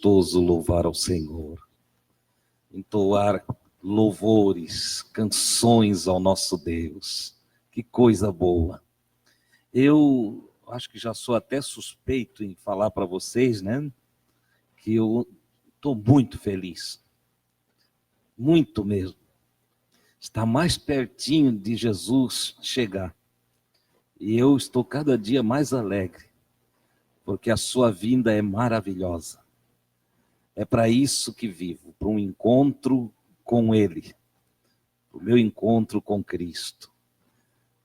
gostoso louvar ao Senhor, entoar louvores, canções ao nosso Deus. Que coisa boa. Eu acho que já sou até suspeito em falar para vocês, né? Que eu estou muito feliz. Muito mesmo. Está mais pertinho de Jesus chegar. E eu estou cada dia mais alegre, porque a sua vinda é maravilhosa. É para isso que vivo, para um encontro com Ele, o meu encontro com Cristo.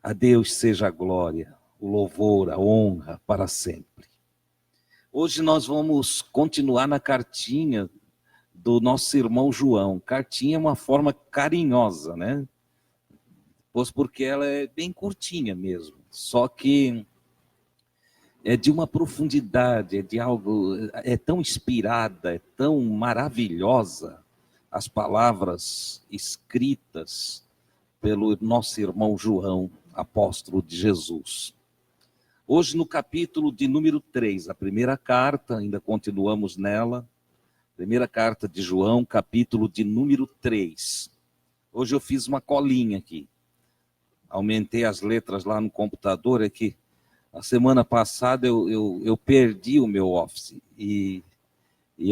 A Deus seja a glória, o louvor, a honra para sempre. Hoje nós vamos continuar na cartinha do nosso irmão João. Cartinha é uma forma carinhosa, né? Pois porque ela é bem curtinha mesmo, só que é de uma profundidade, é de algo, é tão inspirada, é tão maravilhosa as palavras escritas pelo nosso irmão João, apóstolo de Jesus. Hoje no capítulo de número 3, a primeira carta, ainda continuamos nela, primeira carta de João, capítulo de número 3. Hoje eu fiz uma colinha aqui, aumentei as letras lá no computador, é que a semana passada eu perdi o meu Office e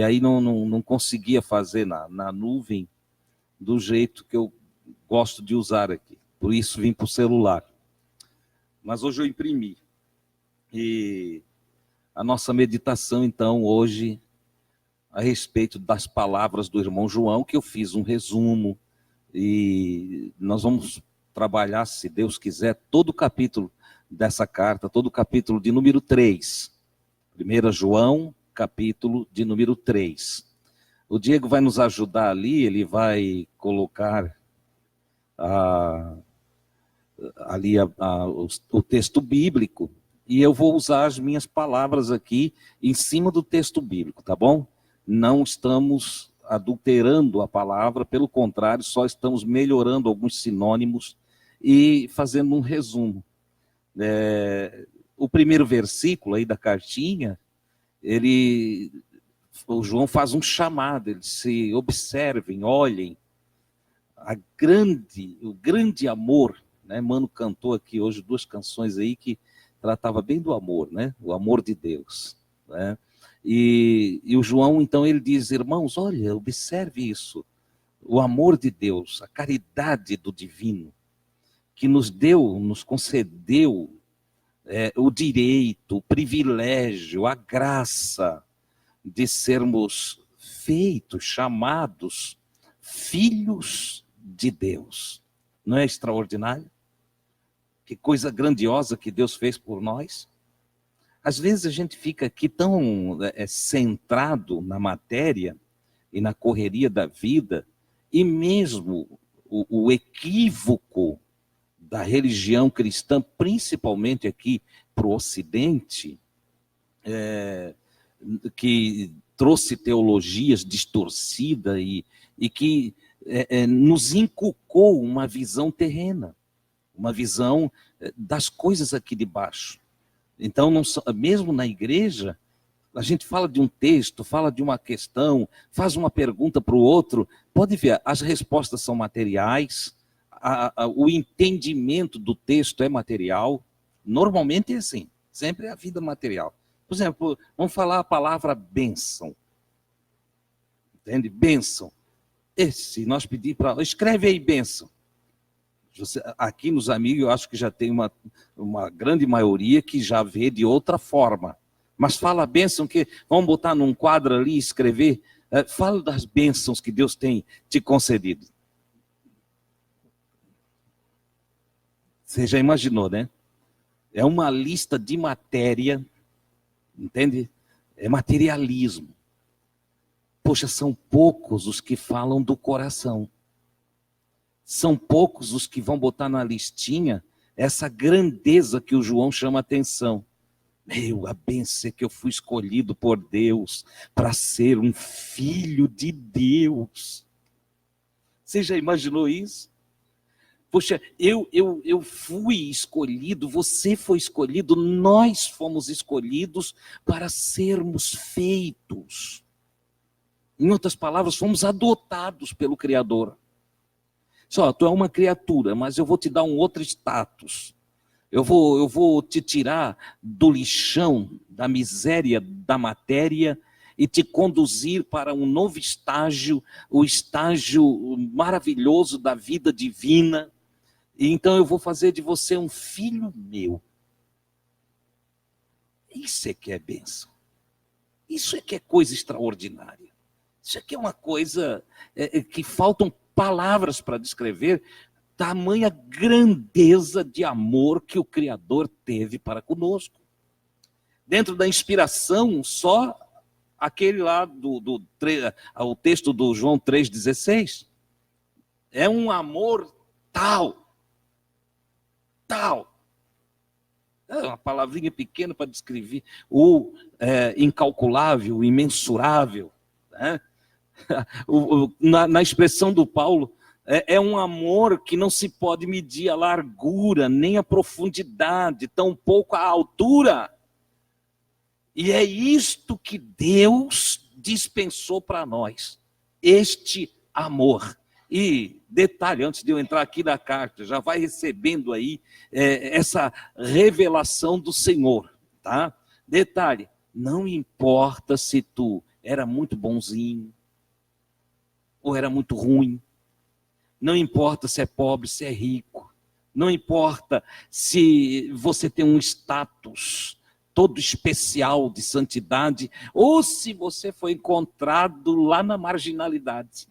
aí não conseguia fazer na nuvem do jeito que eu gosto de usar aqui. Por isso vim para o celular. Mas hoje eu imprimi. E a nossa meditação, então, hoje, a respeito das palavras do irmão João, que eu fiz um resumo. E nós vamos trabalhar, se Deus quiser, todo o capítulo dessa carta, todo o capítulo de número 3. 1 João, capítulo de número 3. O Diego vai nos ajudar ali, ele vai colocar o texto bíblico, e eu vou usar as minhas palavras aqui em cima do texto bíblico, tá bom? Não estamos adulterando a palavra, pelo contrário, só estamos melhorando alguns sinônimos e fazendo um resumo. O primeiro versículo aí da cartinha, o João faz um chamado, ele se observem, olhem, o grande amor, né? Mano cantou aqui hoje 2 canções aí que tratava bem do amor, né? O amor de Deus, né? E o João, então, ele diz, irmãos, olha, observe isso, o amor de Deus, a caridade do divino, que nos concedeu o direito, o privilégio, a graça de sermos feitos, chamados filhos de Deus. Não é extraordinário? Que coisa grandiosa que Deus fez por nós. Às vezes a gente fica aqui tão centrado na matéria e na correria da vida, e mesmo o equívoco da religião cristã, principalmente aqui para o Ocidente, que trouxe teologias distorcidas e que nos inculcou uma visão terrena, uma visão das coisas aqui de baixo. Então, mesmo na igreja, a gente fala de um texto, fala de uma questão, faz uma pergunta para o outro, pode ver, as respostas são materiais, o entendimento do texto é material, normalmente é assim, sempre é a vida material. Por exemplo, vamos falar a palavra bênção. Entende? Bênção. Se nós pedir para... Escreve aí bênção. Aqui nos amigos eu acho que já tem uma grande maioria que já vê de outra forma. Mas fala a bênção que... Vamos botar num quadro ali e escrever. Fala das bênçãos que Deus tem te concedido. Você já imaginou, né? É uma lista de matéria, entende? É materialismo. Poxa, são poucos os que falam do coração. São poucos os que vão botar na listinha essa grandeza que o João chama a atenção. A bênção é que eu fui escolhido por Deus para ser um filho de Deus. Você já imaginou isso? Poxa, eu fui escolhido, você foi escolhido, nós fomos escolhidos para sermos feitos Em outras palavras, fomos adotados pelo Criador. Só, tu é uma criatura, mas eu vou te dar um outro status. Eu vou te tirar do lixão, da miséria, da matéria, e te conduzir para um novo estágio, o estágio maravilhoso da vida divina. E então eu vou fazer de você um filho meu. Isso é que é bênção. Isso é que é coisa extraordinária. Isso é que é uma coisa que faltam palavras para descrever tamanha grandeza de amor que o Criador teve para conosco. Dentro da inspiração, só aquele lá o texto do João 3,16. É um amor tal. É uma palavrinha pequena para descrever o incalculável, o imensurável. Né? Na expressão do Paulo, é um amor que não se pode medir a largura, nem a profundidade, tampouco a altura. E é isto que Deus dispensou para nós, este amor. E detalhe, antes de eu entrar aqui na carta, já vai recebendo aí essa revelação do Senhor, tá? Detalhe, não importa se tu era muito bonzinho, ou era muito ruim, não importa se é pobre, se é rico, não importa se você tem um status todo especial de santidade, ou se você foi encontrado lá na marginalidade.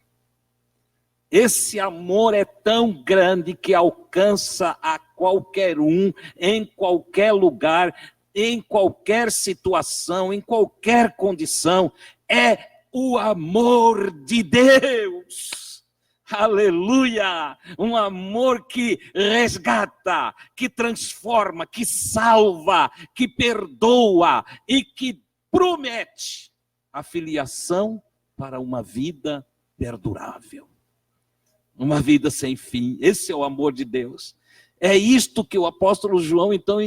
Esse amor é tão grande que alcança a qualquer um, em qualquer lugar, em qualquer situação, em qualquer condição. É o amor de Deus. Aleluia! Um amor que resgata, que transforma, que salva, que perdoa e que promete a filiação para uma vida perdurável. Uma vida sem fim. Esse é o amor de Deus. É isto que o apóstolo João, então,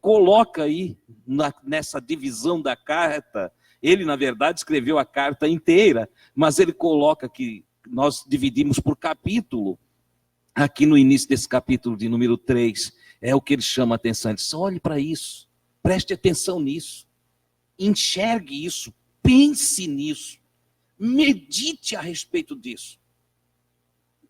coloca aí nessa divisão da carta. Ele, na verdade, escreveu a carta inteira, mas ele coloca que nós dividimos por capítulo. Aqui no início desse capítulo de número 3, é o que ele chama a atenção. Ele diz, olhe para isso, preste atenção nisso, enxergue isso, pense nisso, medite a respeito disso.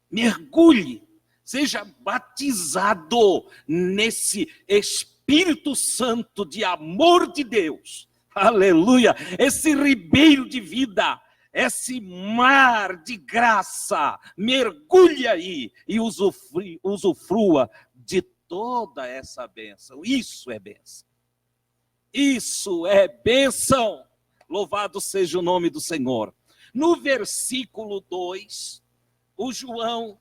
Mergulhe, seja batizado nesse Espírito Santo de amor de Deus. Aleluia! Esse ribeiro de vida, esse mar de graça, mergulhe aí e usufrua de toda essa bênção. Isso é bênção. Isso é bênção. Louvado seja o nome do Senhor. No versículo 2, o João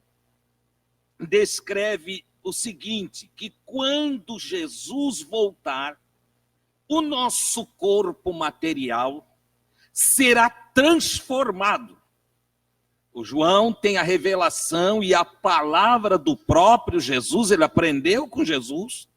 descreve o seguinte, que quando Jesus voltar, o nosso corpo material será transformado. O João tem a revelação e a palavra do próprio Jesus, ele aprendeu com Jesus,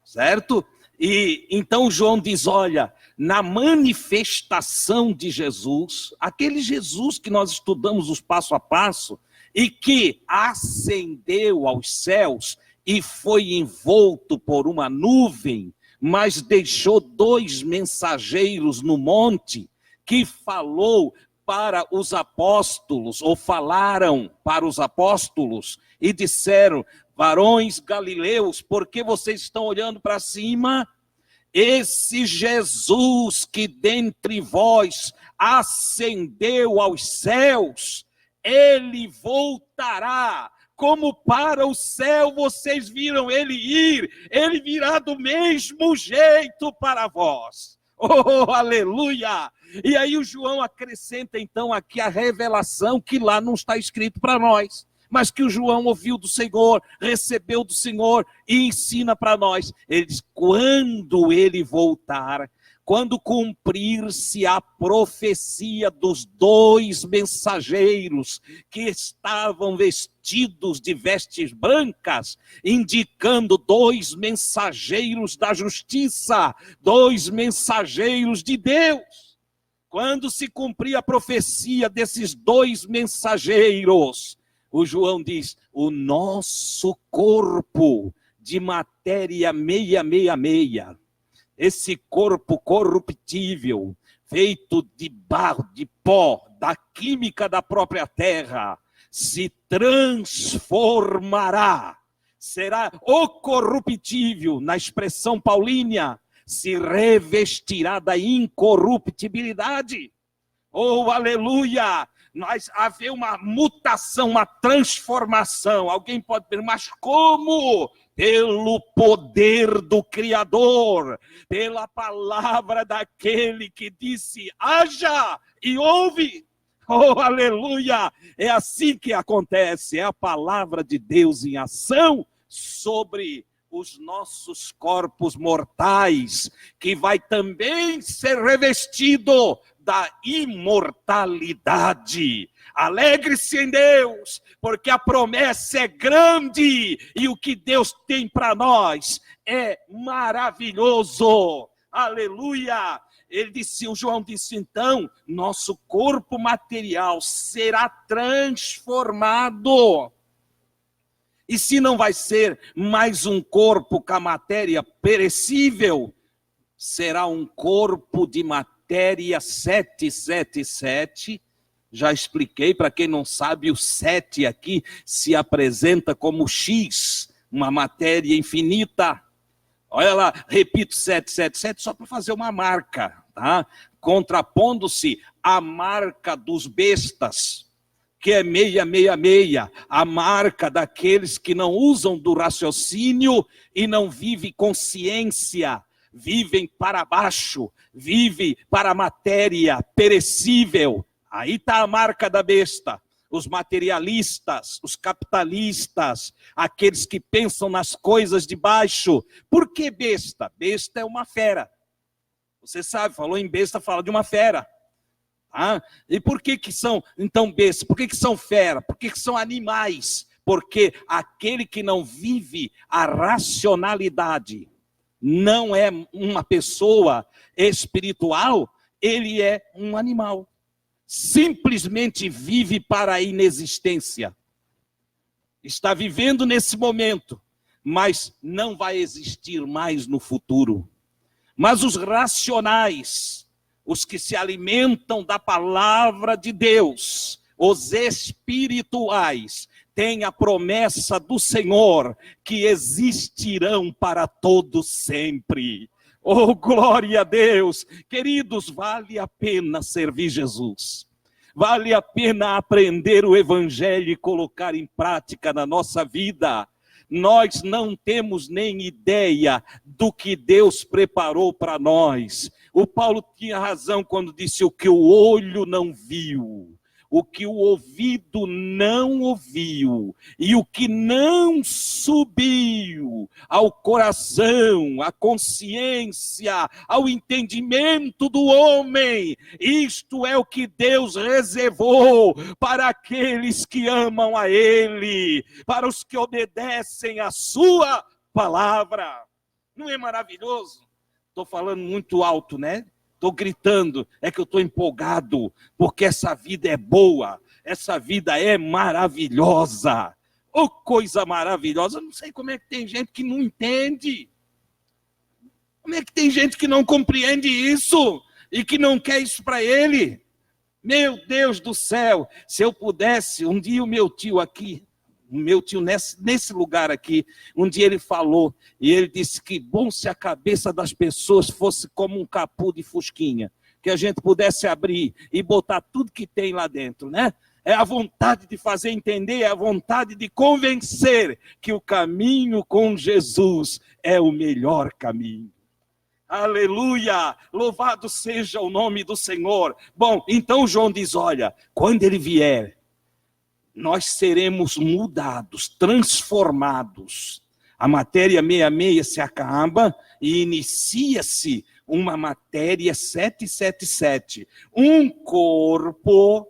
certo? E então João diz, olha, na manifestação de Jesus, aquele Jesus que nós estudamos os passo a passo, e que ascendeu aos céus e foi envolto por uma nuvem, mas deixou 2 mensageiros no monte, que falou para os apóstolos, ou falaram para os apóstolos, e disseram, varões galileus, por que vocês estão olhando para cima? Esse Jesus que dentre vós ascendeu aos céus, ele voltará, como para o céu vocês viram ele ir, ele virá do mesmo jeito para vós. Oh, aleluia! E aí o João acrescenta então aqui a revelação que lá não está escrito para nós, mas que o João ouviu do Senhor, recebeu do Senhor e ensina para nós. Ele diz, quando ele voltar, quando cumprir-se a profecia dos 2 mensageiros que estavam vestidos de vestes brancas, indicando 2 mensageiros da justiça, 2 mensageiros de Deus. Quando se cumprir a profecia desses dois mensageiros, o João diz, o nosso corpo de matéria 666, esse corpo corruptível, feito de barro, de pó, da química da própria terra, se transformará, será o corruptível, na expressão paulínia, se revestirá da incorruptibilidade. Oh, aleluia! Nós haver uma mutação, uma transformação. Alguém pode perguntar, mas como? Pelo poder do Criador, pela palavra daquele que disse, haja e ouve. Oh, aleluia! É assim que acontece, é a palavra de Deus em ação sobre os nossos corpos mortais, que vai também ser revestido da imortalidade. Alegre-se em Deus, porque a promessa é grande e o que Deus tem para nós é maravilhoso. Aleluia! Ele disse, o João disse, então, nosso corpo material será transformado. E se não vai ser mais um corpo com a matéria perecível, será um corpo de matéria 777. Já expliquei, para quem não sabe, o 7 aqui se apresenta como X, uma matéria infinita. Olha lá, repito 777 só para fazer uma marca, tá? Contrapondo-se à marca dos bestas, que é 666, a marca daqueles que não usam do raciocínio e não vivem consciência, vivem para baixo, vivem para a matéria perecível. Aí está a marca da besta. Os materialistas, os capitalistas, aqueles que pensam nas coisas de baixo. Por que besta? Besta é uma fera. Você sabe, falou em besta, fala de uma fera. Ah, e por que são, então, bestas? Por que são fera? Por que são animais? Porque aquele que não vive a racionalidade, não é uma pessoa espiritual, ele é um animal. Simplesmente vive para a inexistência. Está vivendo nesse momento, mas não vai existir mais no futuro. Mas os racionais, os que se alimentam da palavra de Deus, os espirituais, têm a promessa do Senhor que existirão para todo sempre. Oh, glória a Deus! Queridos, vale a pena servir Jesus. Vale a pena aprender o Evangelho e colocar em prática na nossa vida. Nós não temos nem ideia do que Deus preparou para nós. O Paulo tinha razão quando disse o que o olho não viu, o que o ouvido não ouviu e o que não subiu ao coração, à consciência, ao entendimento do homem. Isto é o que Deus reservou para aqueles que amam a Ele, para os que obedecem a sua palavra. Não é maravilhoso? Estou falando muito alto, né? Estou gritando, é que eu estou empolgado, porque essa vida é boa, essa vida é maravilhosa. Oh, coisa maravilhosa, eu não sei como é que tem gente que não entende. Como é que tem gente que não compreende isso e que não quer isso para ele? Meu Deus do céu, se eu pudesse, um dia o meu tio aqui, nesse lugar aqui, um dia ele falou, e ele disse que bom se a cabeça das pessoas fosse como um capô de fusquinha, que a gente pudesse abrir e botar tudo que tem lá dentro, né? É a vontade de fazer entender, é a vontade de convencer que o caminho com Jesus é o melhor caminho. Aleluia! Louvado seja o nome do Senhor. Bom, então João diz, olha, quando ele vier, nós seremos mudados, transformados. A matéria 66 se acaba e inicia-se uma matéria 777. Um corpo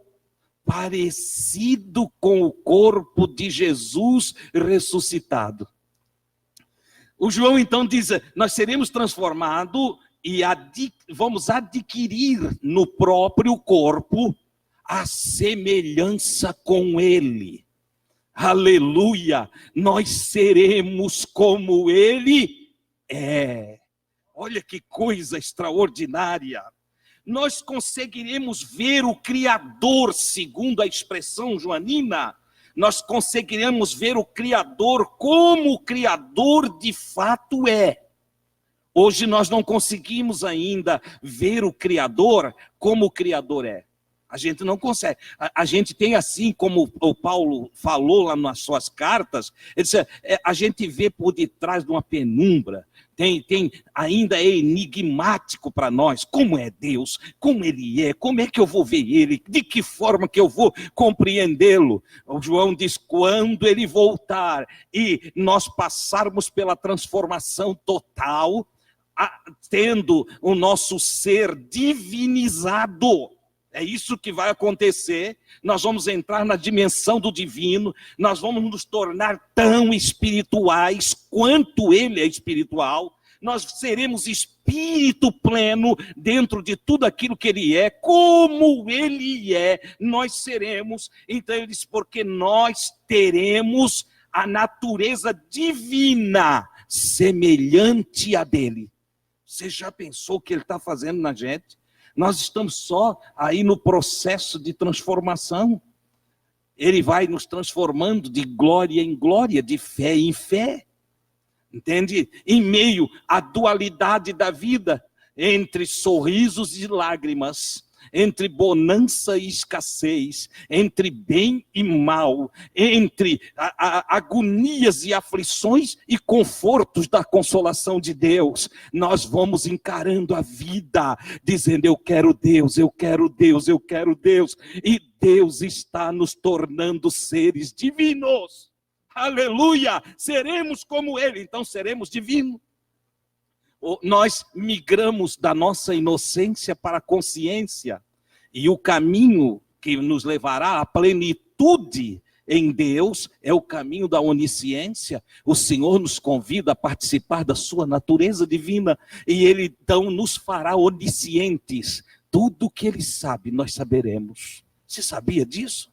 parecido com o corpo de Jesus ressuscitado. O João então diz, nós seremos transformados e vamos adquirir no próprio corpo a semelhança com ele. Aleluia! Nós seremos como ele é. Olha que coisa extraordinária. Nós conseguiremos ver o Criador, segundo a expressão joanina. Nós conseguiremos ver o Criador como o Criador de fato é. Hoje nós não conseguimos ainda ver o Criador como o Criador é. A gente não consegue. A gente tem, assim como o Paulo falou lá nas suas cartas, ele disse, a gente vê por detrás de uma penumbra. Ainda é enigmático para nós como é Deus, como ele é, como é que eu vou ver ele, de que forma que eu vou compreendê-lo. O João diz, quando ele voltar e nós passarmos pela transformação total, tendo o nosso ser divinizado. É isso que vai acontecer, nós vamos entrar na dimensão do divino, nós vamos nos tornar tão espirituais quanto ele é espiritual, nós seremos espírito pleno dentro de tudo aquilo que ele é, como ele é, nós seremos. Então ele diz, porque nós teremos a natureza divina semelhante a dele. Você já pensou o que ele está fazendo na gente? Nós estamos só aí no processo de transformação. Ele vai nos transformando de glória em glória, de fé em fé. Entende? Em meio à dualidade da vida, entre sorrisos e lágrimas, entre bonança e escassez, entre bem e mal, entre agonias e aflições e confortos da consolação de Deus, nós vamos encarando a vida, dizendo, eu quero Deus, eu quero Deus, eu quero Deus, e Deus está nos tornando seres divinos. Aleluia! Seremos como ele, então seremos divinos. Nós migramos da nossa inocência para a consciência, e o caminho que nos levará à plenitude em Deus é o caminho da onisciência. O Senhor nos convida a participar da sua natureza divina, e ele então nos fará oniscientes. Tudo que ele sabe, nós saberemos. Você sabia disso?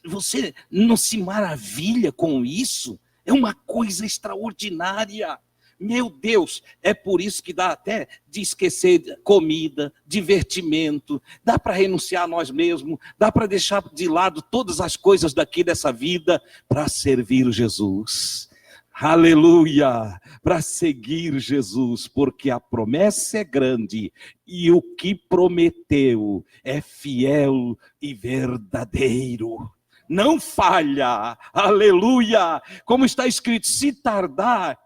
Você não se maravilha com isso? É uma coisa extraordinária. Meu Deus, é por isso que dá até de esquecer comida, divertimento, dá para renunciar a nós mesmos, dá para deixar de lado todas as coisas daqui dessa vida para servir Jesus. Aleluia! Para seguir Jesus, porque a promessa é grande e o que prometeu é fiel e verdadeiro. Não falha, aleluia! Como está escrito, se tardar,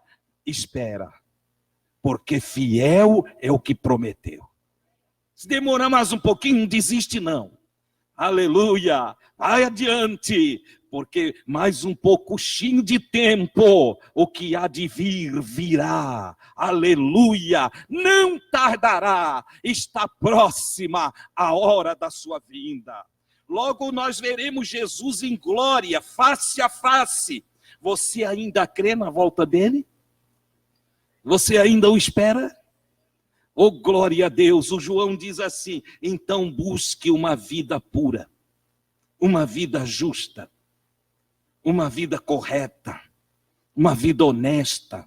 espera, porque fiel é o que prometeu. Se demorar mais um pouquinho, não desiste não. Aleluia, vai adiante, porque mais um pouquinho de tempo, o que há de vir, virá. Aleluia, não tardará, está próxima a hora da sua vinda. Logo nós veremos Jesus em glória, face a face. Você ainda crê na volta dele? Você ainda o espera? Oh, glória a Deus! O João diz assim, então busque uma vida pura, uma vida justa, uma vida correta, uma vida honesta,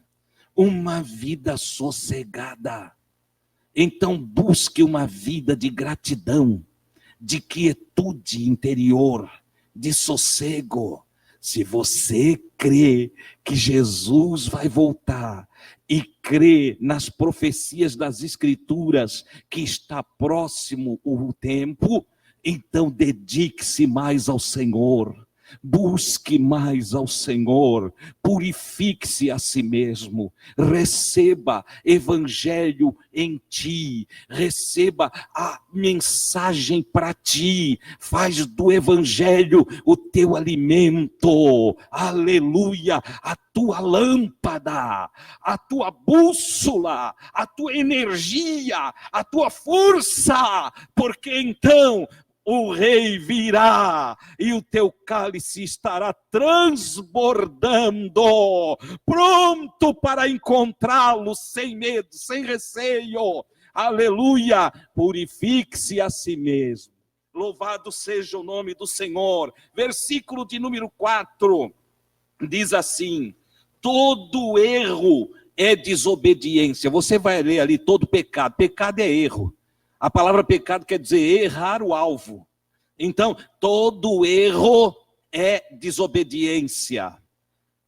uma vida sossegada. Então busque uma vida de gratidão, de quietude interior, de sossego. Se você crê que Jesus vai voltar e crê nas profecias das Escrituras que está próximo o tempo, então dedique-se mais ao Senhor. Busque mais ao Senhor, purifique-se a si mesmo, receba evangelho em ti, receba a mensagem para ti, faz do evangelho o teu alimento, aleluia, a tua lâmpada, a tua bússola, a tua energia, a tua força, porque então o rei virá e o teu cálice estará transbordando, pronto para encontrá-lo sem medo, sem receio. Aleluia! Purifique-se a si mesmo. Louvado seja o nome do Senhor. Versículo de número 4 diz assim: todo erro é desobediência. Você vai ler ali todo pecado. Pecado é erro. A palavra pecado quer dizer errar o alvo. Então, todo erro é desobediência.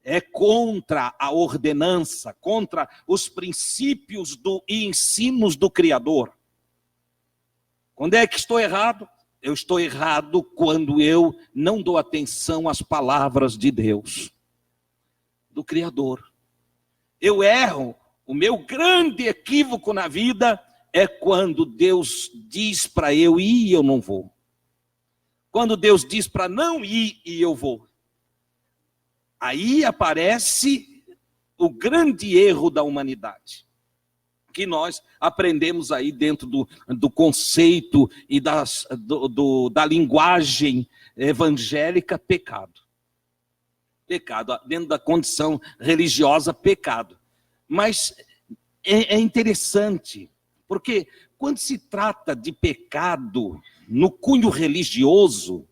É contra a ordenança, contra os princípios e ensinos do Criador. Quando é que estou errado? Eu estou errado quando eu não dou atenção às palavras de Deus, do Criador. Eu erro. O meu grande equívoco na vida é quando Deus diz para eu ir e eu não vou. Quando Deus diz para não ir e eu vou. Aí aparece o grande erro da humanidade, que nós aprendemos aí dentro do conceito e da linguagem evangélica, pecado. Pecado, dentro da condição religiosa, pecado. Mas é interessante, porque quando se trata de pecado no cunho religioso,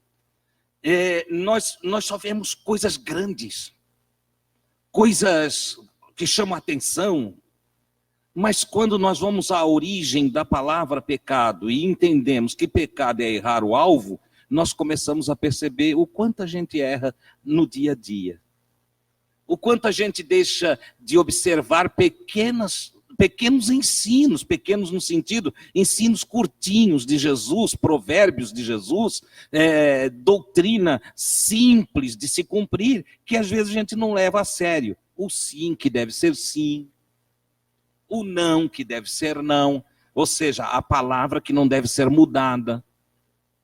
nós só vemos coisas grandes, coisas que chamam a atenção, mas quando nós vamos à origem da palavra pecado e entendemos que pecado é errar o alvo, nós começamos a perceber o quanto a gente erra no dia a dia. O quanto a gente deixa de observar pequenos ensinos, pequenos no sentido, ensinos curtinhos de Jesus, provérbios de Jesus, doutrina simples de se cumprir, que às vezes a gente não leva a sério. O sim que deve ser sim, o não que deve ser não, ou seja, a palavra que não deve ser mudada,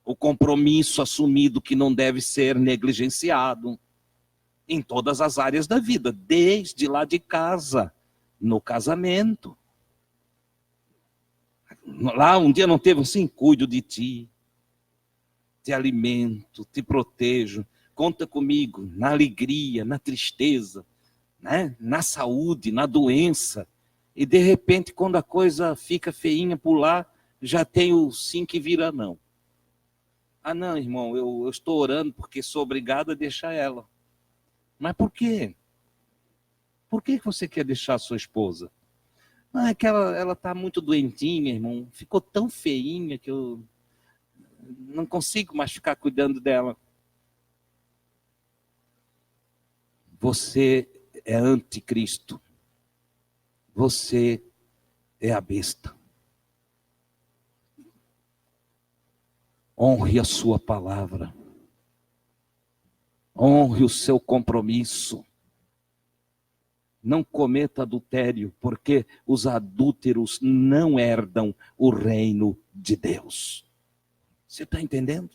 o compromisso assumido que não deve ser negligenciado, em todas as áreas da vida, desde lá de casa, no casamento. Lá um dia não teve assim, cuido de ti, te alimento, te protejo, conta comigo na alegria, na tristeza, né? Na saúde, na doença. E de repente, quando a coisa fica feinha por lá, já tem o sim que vira não. Ah não, irmão, eu estou orando porque sou obrigado a deixar ela. Mas por quê? Por que você quer deixar a sua esposa? Ah, é que ela está muito doentinha, irmão. Ficou tão feinha que eu não consigo mais ficar cuidando dela. Você é anticristo. Você é a besta. Honre a sua palavra. Honre o seu compromisso. Não cometa adultério, porque os adúlteros não herdam o reino de Deus. Você está entendendo?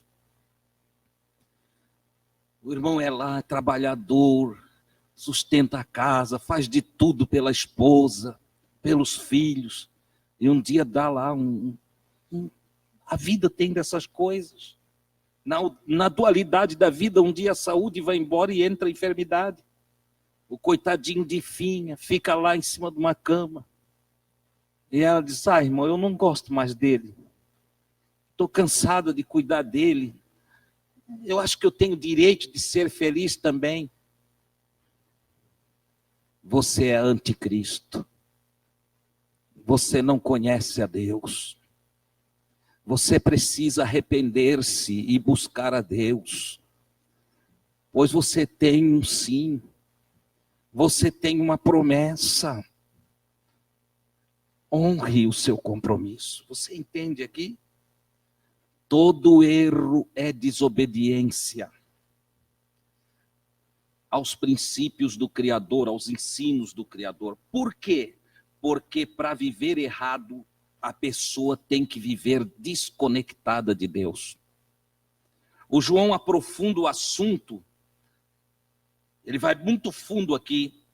O irmão é lá, trabalhador, sustenta a casa, faz de tudo pela esposa, pelos filhos. E um dia dá lá a vida tem dessas coisas. Na dualidade da vida, um dia a saúde vai embora e entra a enfermidade. O coitadinho de Finha fica lá em cima de uma cama. E ela diz, irmão, eu não gosto mais dele. Estou cansada de cuidar dele. Eu acho que eu tenho direito de ser feliz também. Você é anticristo. Você não conhece a Deus. Você precisa arrepender-se e buscar a Deus. Pois você tem um sim. Você tem uma promessa. Honre o seu compromisso. Você entende aqui? Todo erro é desobediência aos princípios do Criador, aos ensinos do Criador. Por quê? Porque para viver errado, a pessoa tem que viver desconectada de Deus. O João aprofunda o assunto, ele vai muito fundo aqui.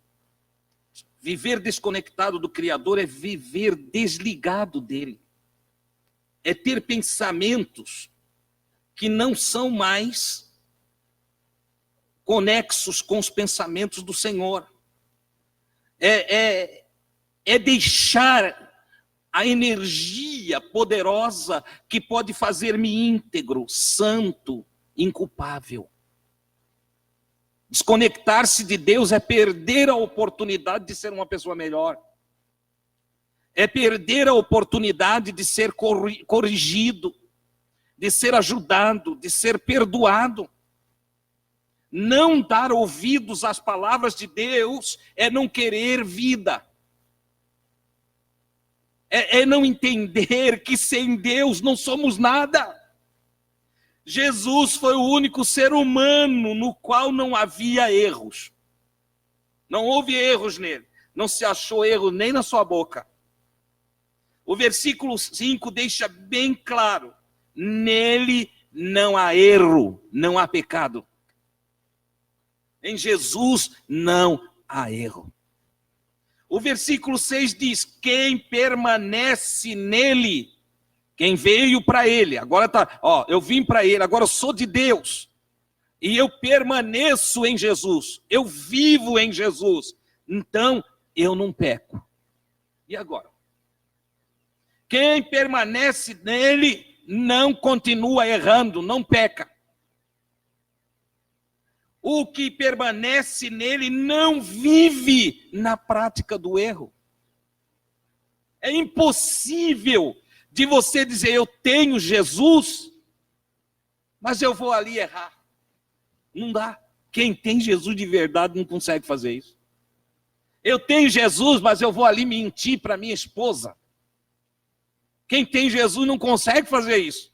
Viver desconectado do Criador é viver desligado dele. É ter pensamentos que não são mais conexos com os pensamentos do Senhor. É deixar a energia poderosa que pode fazer-me íntegro, santo, inculpável. Desconectar-se de Deus é perder a oportunidade de ser uma pessoa melhor. É perder a oportunidade de ser corrigido, de ser ajudado, de ser perdoado. Não dar ouvidos às palavras de Deus é não querer vida. É não entender que sem Deus não somos nada. Jesus foi o único ser humano no qual não havia erros. Não houve erros nele. Não se achou erro nem na sua boca. O versículo 5 deixa bem claro: nele não há erro, não há pecado. Em Jesus não há erro. O versículo 6 diz: quem permanece nele, quem veio para ele, agora tá, eu vim para ele, agora eu sou de Deus, e eu permaneço em Jesus, eu vivo em Jesus, então eu não peco. E agora? Quem permanece nele não continua errando, não peca. O que permanece nele não vive na prática do erro. É impossível de você dizer: eu tenho Jesus, mas eu vou ali errar. Não dá. Quem tem Jesus de verdade não consegue fazer isso. Eu tenho Jesus, mas eu vou ali mentir para minha esposa. Quem tem Jesus não consegue fazer isso.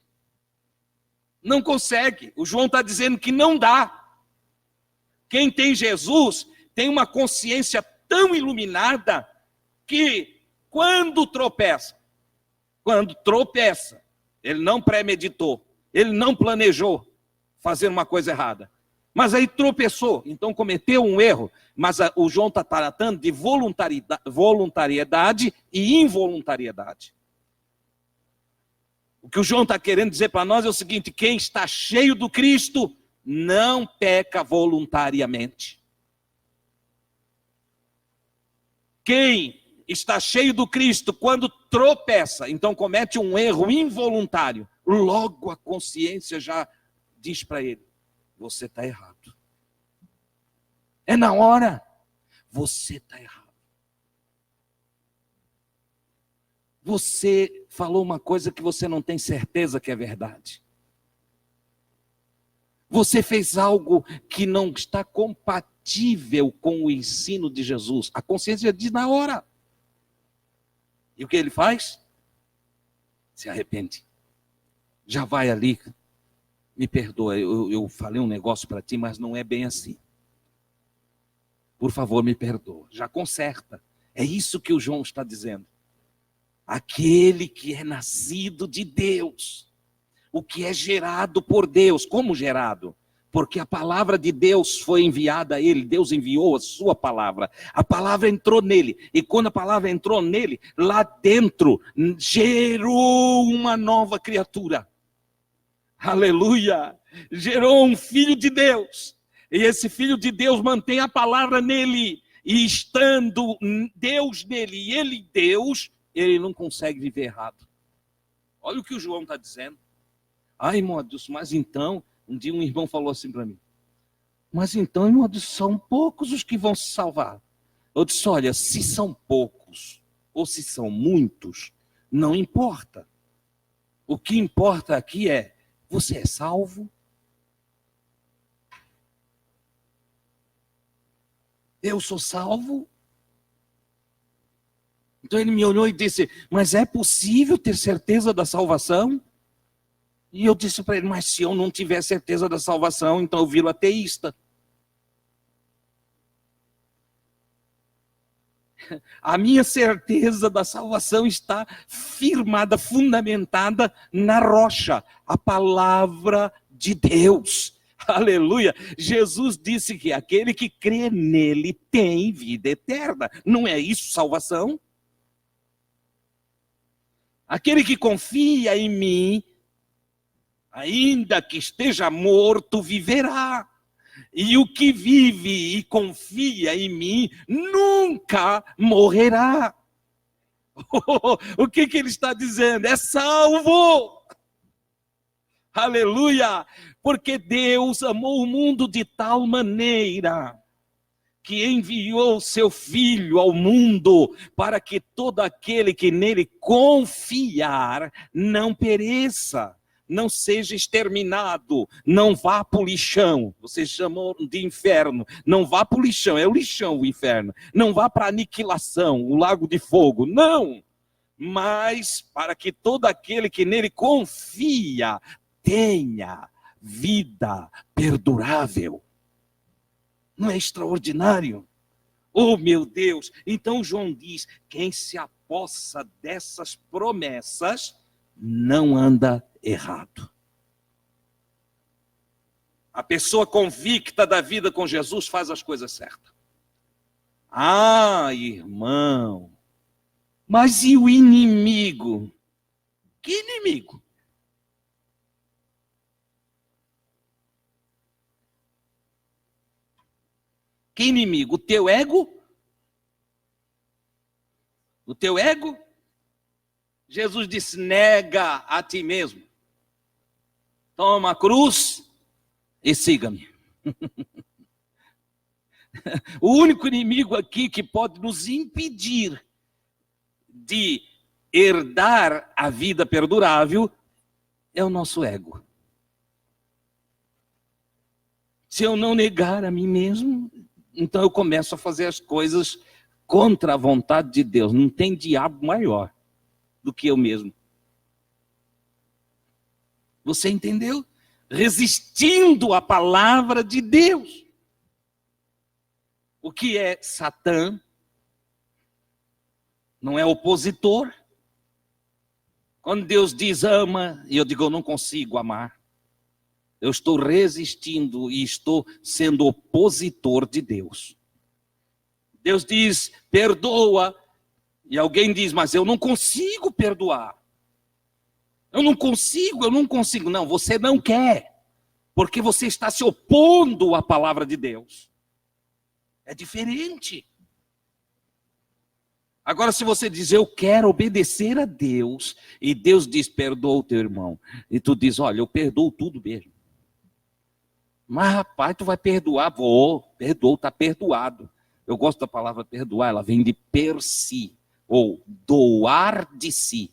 Não consegue. O João está dizendo que não dá. Quem tem Jesus tem uma consciência tão iluminada que quando tropeça, ele não premeditou, ele não planejou fazer uma coisa errada, mas aí tropeçou, então cometeu um erro. Mas o João está tratando de voluntariedade e involuntariedade. O que o João está querendo dizer para nós é o seguinte: quem está cheio do Cristo não peca voluntariamente. Quem está cheio do Cristo, quando tropeça, então comete um erro involuntário, logo a consciência já diz para ele: você está errado. É na hora, você está errado. Você falou uma coisa que você não tem certeza que é verdade. Você fez algo que não está compatível com o ensino de Jesus. A consciência diz na hora. E o que ele faz? Se arrepende. Já vai ali. Me perdoa, eu falei um negócio para ti, mas não é bem assim. Por favor, me perdoa. Já conserta. É isso que o João está dizendo. Aquele que é nascido de Deus. O que é gerado por Deus. Como gerado? Porque a palavra de Deus foi enviada a ele. Deus enviou a sua palavra. A palavra entrou nele. E quando a palavra entrou nele, lá dentro gerou uma nova criatura. Aleluia! Gerou um filho de Deus. E esse filho de Deus mantém a palavra nele. E estando Deus nele e ele Deus, ele não consegue viver errado. Olha o que o João está dizendo. Ai, irmão Adilson, mas então, um dia um irmão falou assim para mim: mas então, irmão Adilson, são poucos os que vão se salvar. Eu disse: olha, se são poucos ou se são muitos, não importa. O que importa aqui é: você é salvo? Eu sou salvo? Então ele me olhou e disse: mas é possível ter certeza da salvação? E eu disse para ele: mas se eu não tiver certeza da salvação, então eu viro ateísta. A minha certeza da salvação está firmada, fundamentada na rocha, a palavra de Deus. Aleluia! Jesus disse que aquele que crê nele tem vida eterna. Não é isso salvação? Aquele que confia em mim, Ainda que esteja morto, viverá. E o que vive e confia em mim nunca morrerá. O que ele está dizendo? É salvo. Aleluia! Porque Deus amou o mundo de tal maneira que enviou seu Filho ao mundo para que todo aquele que nele confiar não pereça, não seja exterminado, não vá para o lixão. Vocês chamam de inferno. Não vá para o lixão, é o lixão o inferno. Não vá para a aniquilação, o lago de fogo. Não! Mas para que todo aquele que nele confia tenha vida perdurável. Não é extraordinário? Oh, meu Deus! Então João diz, quem se apossa dessas promessas não anda errado. A pessoa convicta da vida com Jesus faz as coisas certas. Ah, irmão, mas e o inimigo? Que inimigo? Que inimigo? O teu ego? O teu ego? Jesus disse, nega a ti mesmo. Toma a cruz e siga-me. O único inimigo aqui que pode nos impedir de herdar a vida perdurável é o nosso ego. Se eu não negar a mim mesmo, então eu começo a fazer as coisas contra a vontade de Deus. Não tem diabo maior do que eu mesmo. Você entendeu? Resistindo à palavra de Deus. O que é Satã? Não é opositor? Quando Deus diz ama, e eu digo eu não consigo amar. Eu estou resistindo e estou sendo opositor de Deus. Deus diz, perdoa. E alguém diz, mas eu não consigo perdoar. Eu não consigo. Não, você não quer. Porque você está se opondo à palavra de Deus. É diferente. Agora, se você diz, eu quero obedecer a Deus, e Deus diz, perdoa o teu irmão. E tu diz, olha, eu perdoo tudo mesmo. Mas, rapaz, tu vai perdoar? Vou, perdoo, está perdoado. Eu gosto da palavra perdoar, ela vem de per si, ou doar de si.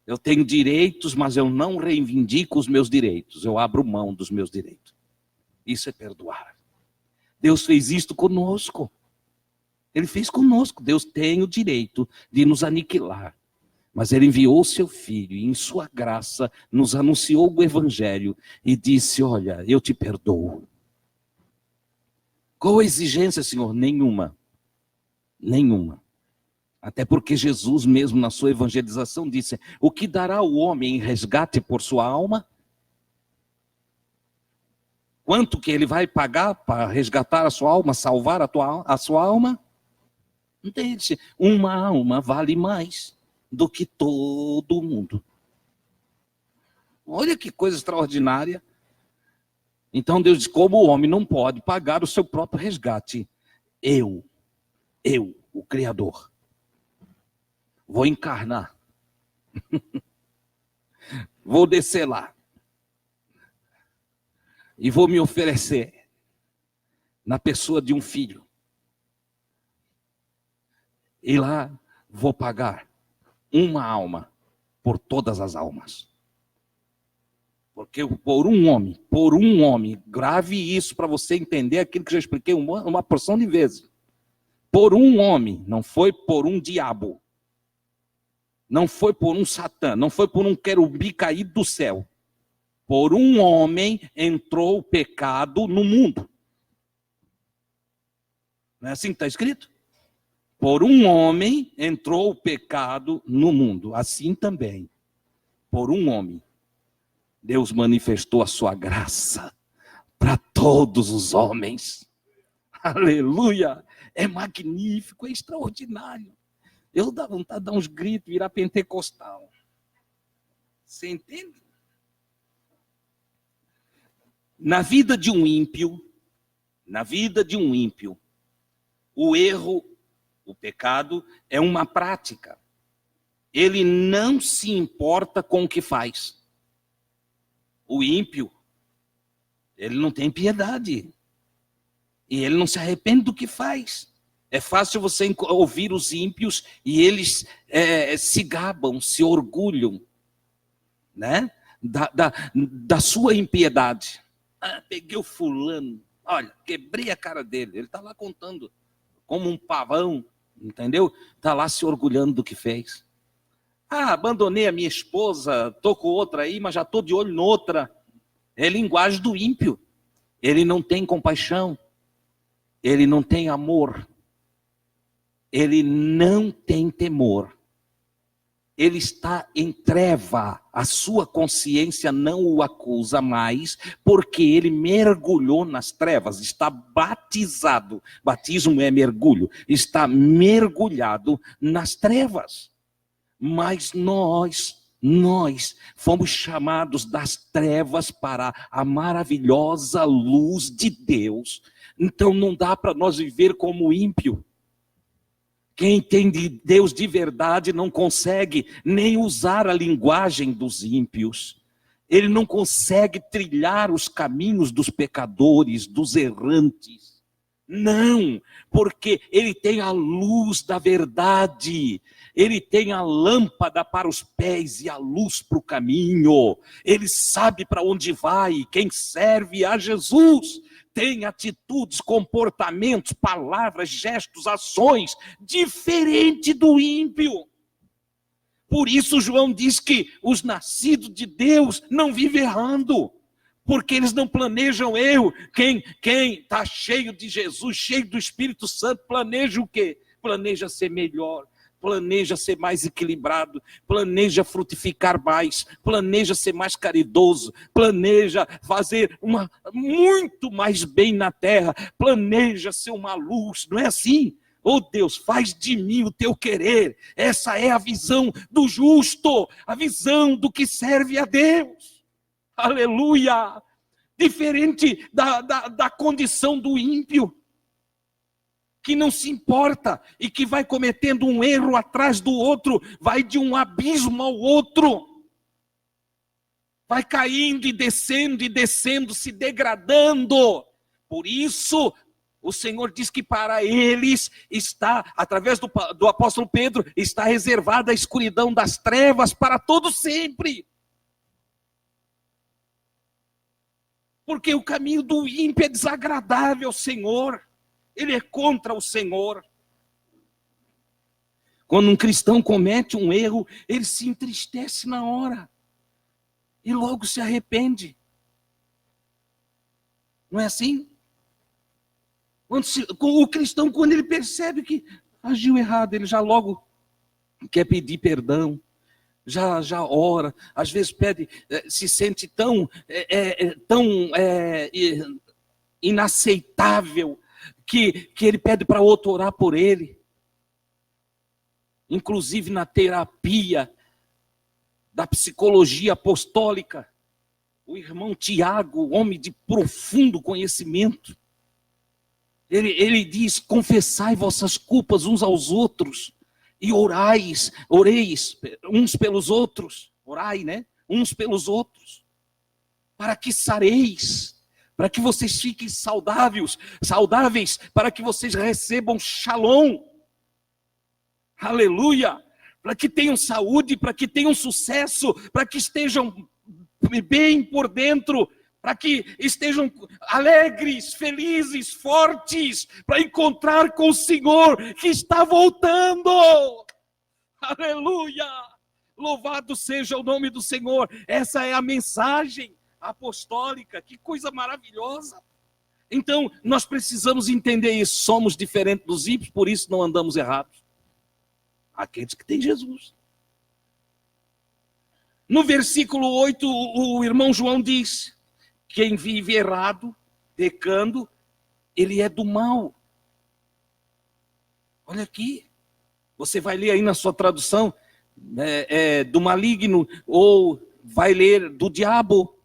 Eu tenho direitos, mas eu não reivindico os meus direitos. Eu abro mão dos meus direitos. Isso é perdoar. Deus fez isto conosco. Ele fez conosco. Deus tem o direito de nos aniquilar. Mas ele enviou o seu filho e em sua graça nos anunciou o evangelho e disse, olha, eu te perdoo. Qual a exigência, Senhor? Nenhuma. Nenhuma. Até porque Jesus mesmo na sua evangelização disse, o que dará o homem em resgate por sua alma? Quanto que ele vai pagar para resgatar a sua alma, salvar a sua alma? Entende? Uma alma vale mais do que todo mundo. Olha que coisa extraordinária. Então Deus diz, como o homem não pode pagar o seu próprio resgate, eu, o Criador, vou encarnar, vou descer lá, e vou me oferecer na pessoa de um filho. E lá vou pagar uma alma por todas as almas. Porque por um homem, grave isso para você entender aquilo que eu já expliquei uma porção de vezes. Por um homem, não foi por um diabo. Não foi por um Satã, não foi por um querubim caído do céu. Por um homem entrou o pecado no mundo. Não é assim que está escrito? Por um homem entrou o pecado no mundo. Assim também, por um homem, Deus manifestou a sua graça para todos os homens. Aleluia! É magnífico, é extraordinário. Eu dá vontade de dar uns gritos, virar pentecostal. Você entende? Na vida de um ímpio, o erro, o pecado, é uma prática. Ele não se importa com o que faz. O ímpio, ele não tem piedade. E ele não se arrepende do que faz. É fácil você ouvir os ímpios e eles se gabam, se orgulham, né? Da sua impiedade. Ah, peguei o fulano, olha, quebrei a cara dele. Ele está lá contando como um pavão, entendeu? Está lá se orgulhando do que fez. Ah, abandonei a minha esposa, estou com outra aí, mas já estou de olho noutra. É linguagem do ímpio. Ele não tem compaixão. Ele não tem amor. Ele não tem temor. Ele está em treva. A sua consciência não o acusa mais, porque ele mergulhou nas trevas, está batizado. Batismo é mergulho. Está mergulhado nas trevas. Mas nós fomos chamados das trevas para a maravilhosa luz de Deus. Então não dá para nós viver como ímpio. Quem tem de Deus de verdade não consegue nem usar a linguagem dos ímpios. Ele não consegue trilhar os caminhos dos pecadores, dos errantes. Não, porque ele tem a luz da verdade. Ele tem a lâmpada para os pés e a luz para o caminho. Ele sabe para onde vai. Quem serve a Jesus tem atitudes, comportamentos, palavras, gestos, ações diferente do ímpio. Por isso João diz que os nascidos de Deus não vivem errando, porque eles não planejam erro. Quem está cheio de Jesus, cheio do Espírito Santo, planeja o quê? Planeja ser melhor, planeja ser mais equilibrado, planeja frutificar mais, planeja ser mais caridoso, planeja fazer muito mais bem na terra, planeja ser uma luz, não é assim? Oh Deus, faz de mim o teu querer. Essa é a visão do justo, a visão do que serve a Deus. Aleluia! Diferente da condição do ímpio, que não se importa e que vai cometendo um erro atrás do outro, vai de um abismo ao outro, vai caindo e descendo, se degradando. Por isso, o Senhor diz que para eles está, através do apóstolo Pedro, está reservada a escuridão das trevas para todo sempre. Porque o caminho do ímpio é desagradável ao Senhor. Ele é contra o Senhor. Quando um cristão comete um erro, ele se entristece na hora. E logo se arrepende. Não é assim? O cristão, quando ele percebe que agiu errado, ele já logo quer pedir perdão. Já ora, às vezes pede, se sente tão inaceitável, que ele pede para outro orar por ele. Inclusive na terapia da psicologia apostólica, o irmão Tiago, homem de profundo conhecimento, ele diz: confessai vossas culpas uns aos outros e oreis uns pelos outros, orai, né? Uns pelos outros, para que sareis, para que vocês fiquem saudáveis, para que vocês recebam shalom, aleluia, para que tenham saúde, para que tenham sucesso, para que estejam bem por dentro, para que estejam alegres, felizes, fortes, para encontrar com o Senhor que está voltando. Aleluia! Louvado seja o nome do Senhor. Essa é a mensagem apostólica. Que coisa maravilhosa. Então, nós precisamos entender isso. Somos diferentes dos ímpios, por isso não andamos errados. Aqueles que têm Jesus. No versículo 8, o irmão João diz: quem vive errado, pecando, ele é do mal. Olha aqui, você vai ler aí na sua tradução, do maligno, ou vai ler do diabo.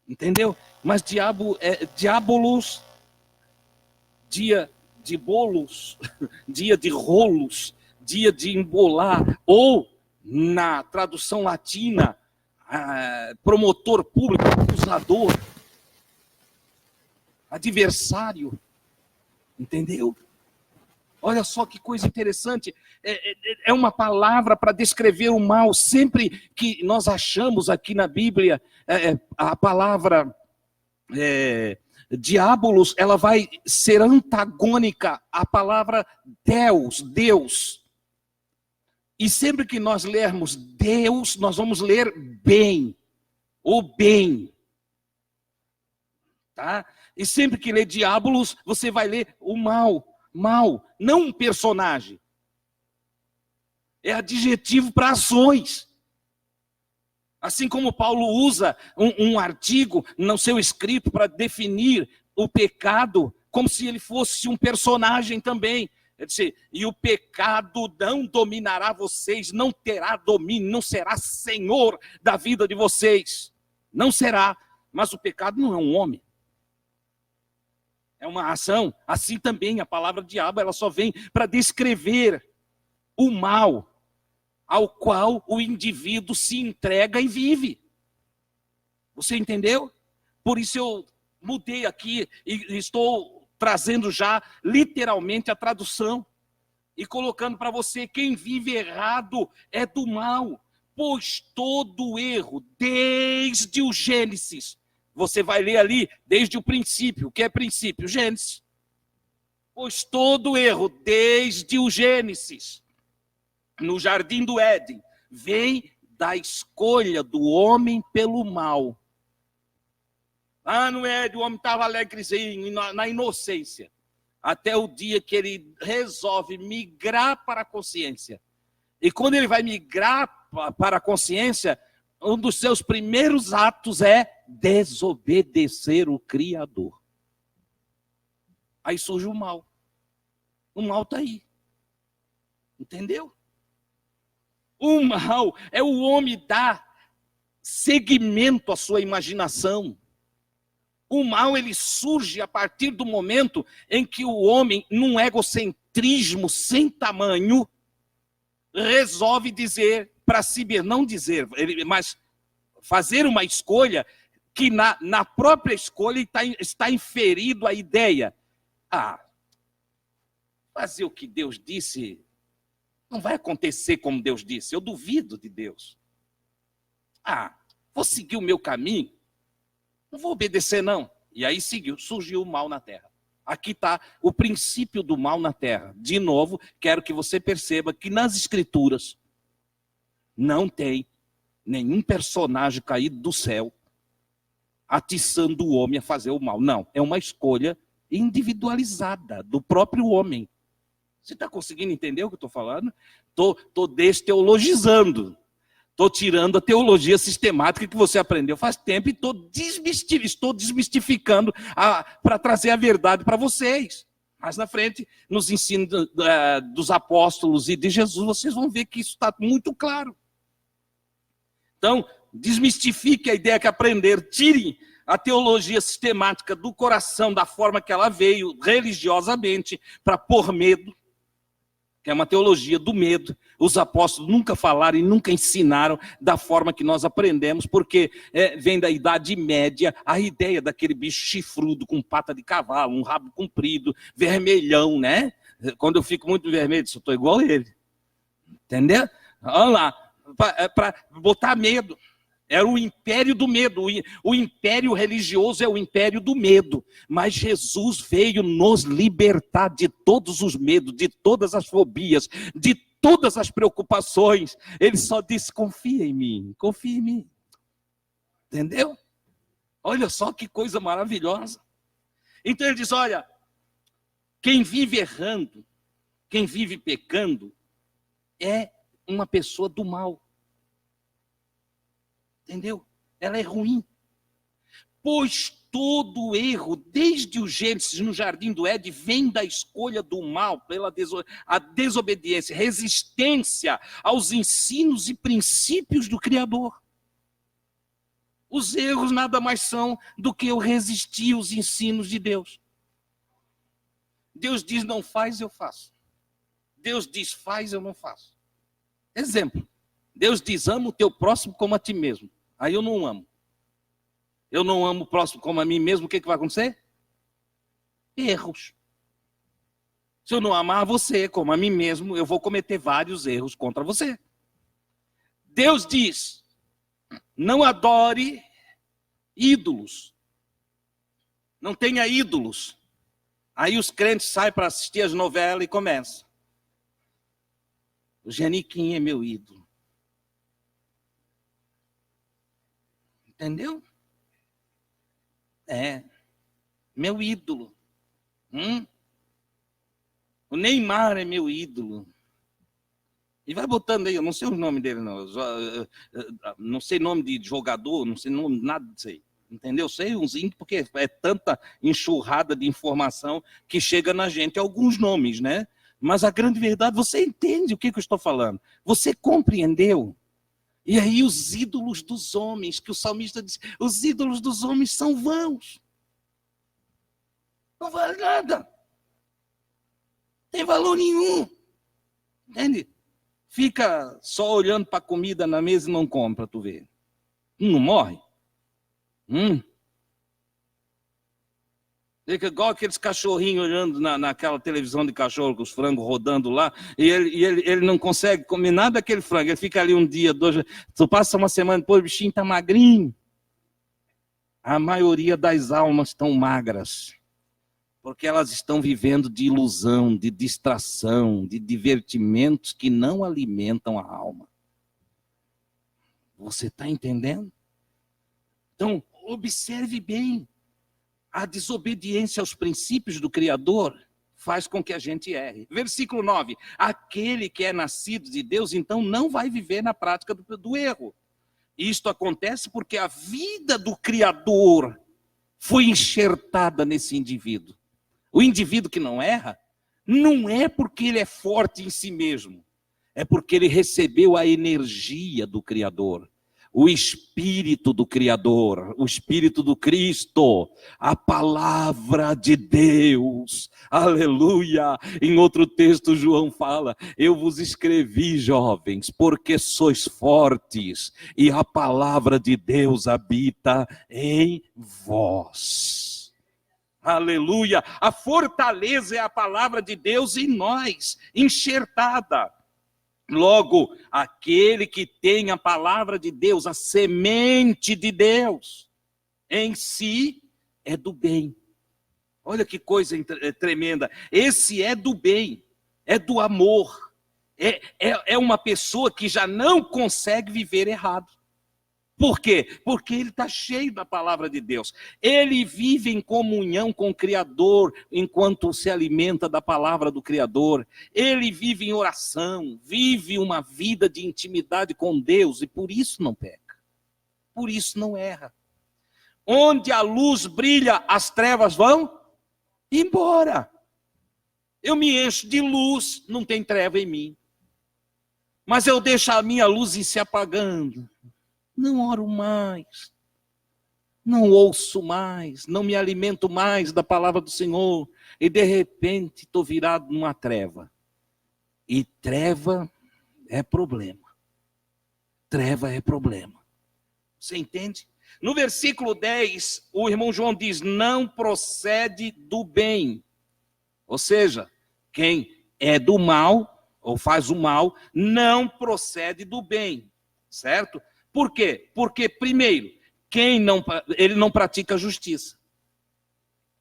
Entendeu? Mas diabo é diabolos, dia de bolos, dia de rolos, dia de embolar, ou na tradução latina, promotor público, acusador, adversário. Entendeu? Olha só que coisa interessante. É uma palavra para descrever o mal. Sempre que nós achamos aqui na Bíblia a palavra diabolos, ela vai ser antagônica à palavra Deus. E sempre que nós lermos Deus, nós vamos ler bem, o bem. Tá? E sempre que ler diabolos, você vai ler o mal, não um personagem. É adjetivo para ações. Assim como Paulo usa um artigo no seu escrito para definir o pecado, como se ele fosse um personagem também. Ele disse, e o pecado não dominará vocês, não terá domínio, não será senhor da vida de vocês. Não será. Mas o pecado não é um homem. É uma ação. Assim também a palavra diabo, ela só vem para descrever o mal ao qual o indivíduo se entrega e vive. Você entendeu? Por isso eu mudei aqui e estou trazendo já literalmente a tradução e colocando para você: quem vive errado é do mal, pois todo erro, desde o Gênesis, você vai ler ali desde o princípio. O que é princípio? Gênesis. Pois todo erro, desde o Gênesis, no jardim do Éden, vem da escolha do homem pelo mal. No Éden, o homem estava alegrezinho, na inocência, até o dia que ele resolve migrar para a consciência. E quando ele vai migrar para a consciência, um dos seus primeiros atos é desobedecer o Criador. Aí surge o mal. O mal está aí. Entendeu? O mal é o homem dar seguimento à sua imaginação. O mal, ele surge a partir do momento em que o homem, num egocentrismo sem tamanho, resolve dizer para si mesmo, não dizer, mas fazer uma escolha que na própria escolha está inferido a ideia. Fazer o que Deus disse não vai acontecer como Deus disse, eu duvido de Deus. Vou seguir o meu caminho, não vou obedecer não. E aí surgiu o mal na terra. Aqui está o princípio do mal na terra. De novo, quero que você perceba que nas Escrituras não tem nenhum personagem caído do céu atiçando o homem a fazer o mal. Não, é uma escolha individualizada do próprio homem. Você está conseguindo entender o que eu estou falando? Estou desteologizando. Estou tirando a teologia sistemática que você aprendeu faz tempo e estou desmistificando para trazer a verdade para vocês. Mais na frente, nos ensinos dos apóstolos e de Jesus, vocês vão ver que isso está muito claro. Então, desmistifique a ideia que aprenderam, tirem a teologia sistemática do coração, da forma que ela veio, religiosamente, para pôr medo, que é uma teologia do medo. Os apóstolos nunca falaram e nunca ensinaram da forma que nós aprendemos, porque vem da Idade Média a ideia daquele bicho chifrudo, com pata de cavalo, um rabo comprido, vermelhão, né? Quando eu fico muito vermelho, eu estou igual a ele. Entendeu? Olha lá, para botar medo. Era o império do medo. O império religioso é o império do medo. Mas Jesus veio nos libertar de todos os medos, de todas as fobias, de todas as preocupações. Ele só disse: confia em mim, confia em mim. Entendeu? Olha só que coisa maravilhosa. Então ele diz: olha, quem vive errando, quem vive pecando, é uma pessoa do mal. Entendeu? Ela é ruim. Pois todo erro, desde o Gênesis, no jardim do Éden, vem da escolha do mal, pela a desobediência, resistência aos ensinos e princípios do Criador. Os erros nada mais são do que eu resistir aos ensinos de Deus. Deus diz não faz, eu faço. Deus diz faz, eu não faço. Exemplo. Deus diz ama o teu próximo como a ti mesmo. Aí eu não amo. Eu não amo o próximo como a mim mesmo, o que vai acontecer? Erros. Se eu não amar você como a mim mesmo, eu vou cometer vários erros contra você. Deus diz, não adore ídolos. Não tenha ídolos. Aí os crentes saem para assistir as novelas e começam. O Geniquim é meu ídolo. Entendeu? É, meu ídolo. O Neymar é meu ídolo. E vai botando aí, eu não sei o nome dele, não. Não sei nome de jogador, não sei nome, nada disso aí. Entendeu? Sei uns porque é tanta enxurrada de informação que chega na gente alguns nomes, né? Mas a grande verdade, você entende o que eu estou falando. Você compreendeu? E aí os ídolos dos homens, que o salmista diz, os ídolos dos homens são vãos. Não vale nada. Não tem valor nenhum. Entende? Fica só olhando para a comida na mesa e não compra, tu vê. Não morre? Fica igual aqueles cachorrinhos olhando naquela televisão de cachorro, com os frangos rodando lá, e ele não consegue comer nada daquele frango. Ele fica ali um dia, dois, tu passa uma semana depois, o bichinho está magrinho. A maioria das almas estão magras, porque elas estão vivendo de ilusão, de distração, de divertimentos que não alimentam a alma. Você está entendendo? Então, observe bem. A desobediência aos princípios do Criador faz com que a gente erre. Versículo 9. Aquele que é nascido de Deus, então, não vai viver na prática do erro. Isto acontece porque a vida do Criador foi enxertada nesse indivíduo. O indivíduo que não erra, não é porque ele é forte em si mesmo, é porque ele recebeu a energia do Criador, o Espírito do Criador, o Espírito do Cristo, a palavra de Deus, aleluia. Em outro texto João fala, eu vos escrevi, jovens, porque sois fortes, e a palavra de Deus habita em vós. Aleluia, a fortaleza é a palavra de Deus em nós, enxertada. Logo, aquele que tem a palavra de Deus, a semente de Deus, em si é do bem. Olha que coisa tremenda. Esse é do bem, é do amor. É uma pessoa que já não consegue viver errado. Por quê? Porque ele está cheio da palavra de Deus. Ele vive em comunhão com o Criador, enquanto se alimenta da palavra do Criador. Ele vive em oração, vive uma vida de intimidade com Deus, e por isso não peca. Por isso não erra. Onde a luz brilha, as trevas vão embora. Eu me encho de luz, não tem treva em mim. Mas eu deixo a minha luz ir se apagando. Não oro mais, não ouço mais, não me alimento mais da palavra do Senhor, e de repente estou virado numa treva. E treva é problema. Treva é problema. Você entende? No versículo 10, o irmão João diz, não procede do bem. Ou seja, quem é do mal, ou faz o mal, não procede do bem, certo? Por quê? Porque, primeiro, ele não pratica justiça.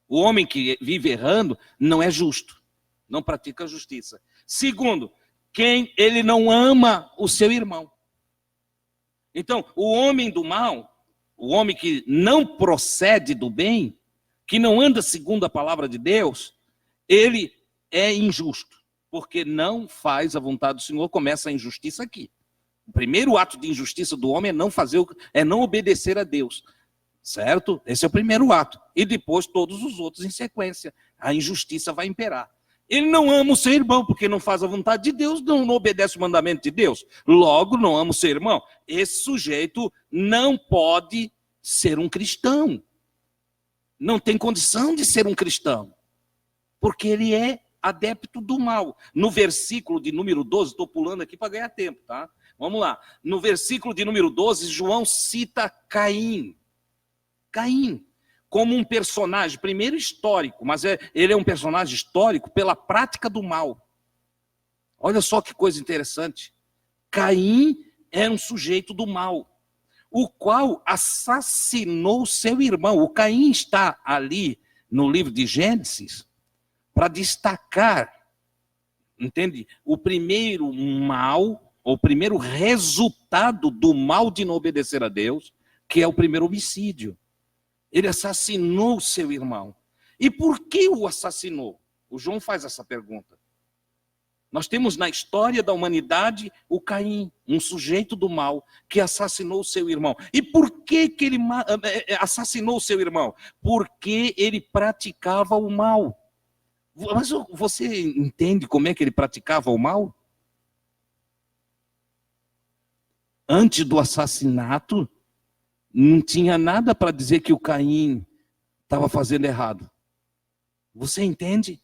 O homem que vive errando não é justo, não pratica justiça. Segundo, ele não ama o seu irmão. Então, o homem do mal, o homem que não procede do bem, que não anda segundo a palavra de Deus, ele é injusto, porque não faz a vontade do Senhor. Começa a injustiça aqui. O primeiro ato de injustiça do homem é não obedecer a Deus, certo? Esse é o primeiro ato. E depois todos os outros em sequência. A injustiça vai imperar. Ele não ama o seu irmão, porque não faz a vontade de Deus, não obedece o mandamento de Deus. Logo, não ama o seu irmão. Esse sujeito não pode ser um cristão. Não tem condição de ser um cristão, porque ele é adepto do mal. No versículo de número 12, estou pulando aqui para ganhar tempo, tá? Vamos lá. No versículo de número 12, João cita Caim. Caim, como um personagem, primeiro histórico, mas ele é um personagem histórico pela prática do mal. Olha só que coisa interessante. Caim era um sujeito do mal, o qual assassinou seu irmão. O Caim está ali no livro de Gênesis para destacar, entende? O primeiro mal, o primeiro resultado do mal de não obedecer a Deus, que é o primeiro homicídio. Ele assassinou seu irmão. E por que o assassinou? O João faz essa pergunta. Nós temos na história da humanidade o Caim, um sujeito do mal, que assassinou seu irmão. E por que ele assassinou seu irmão? Porque ele praticava o mal. Mas você entende como é que ele praticava o mal? Antes do assassinato, não tinha nada para dizer que o Caim estava fazendo errado. Você entende?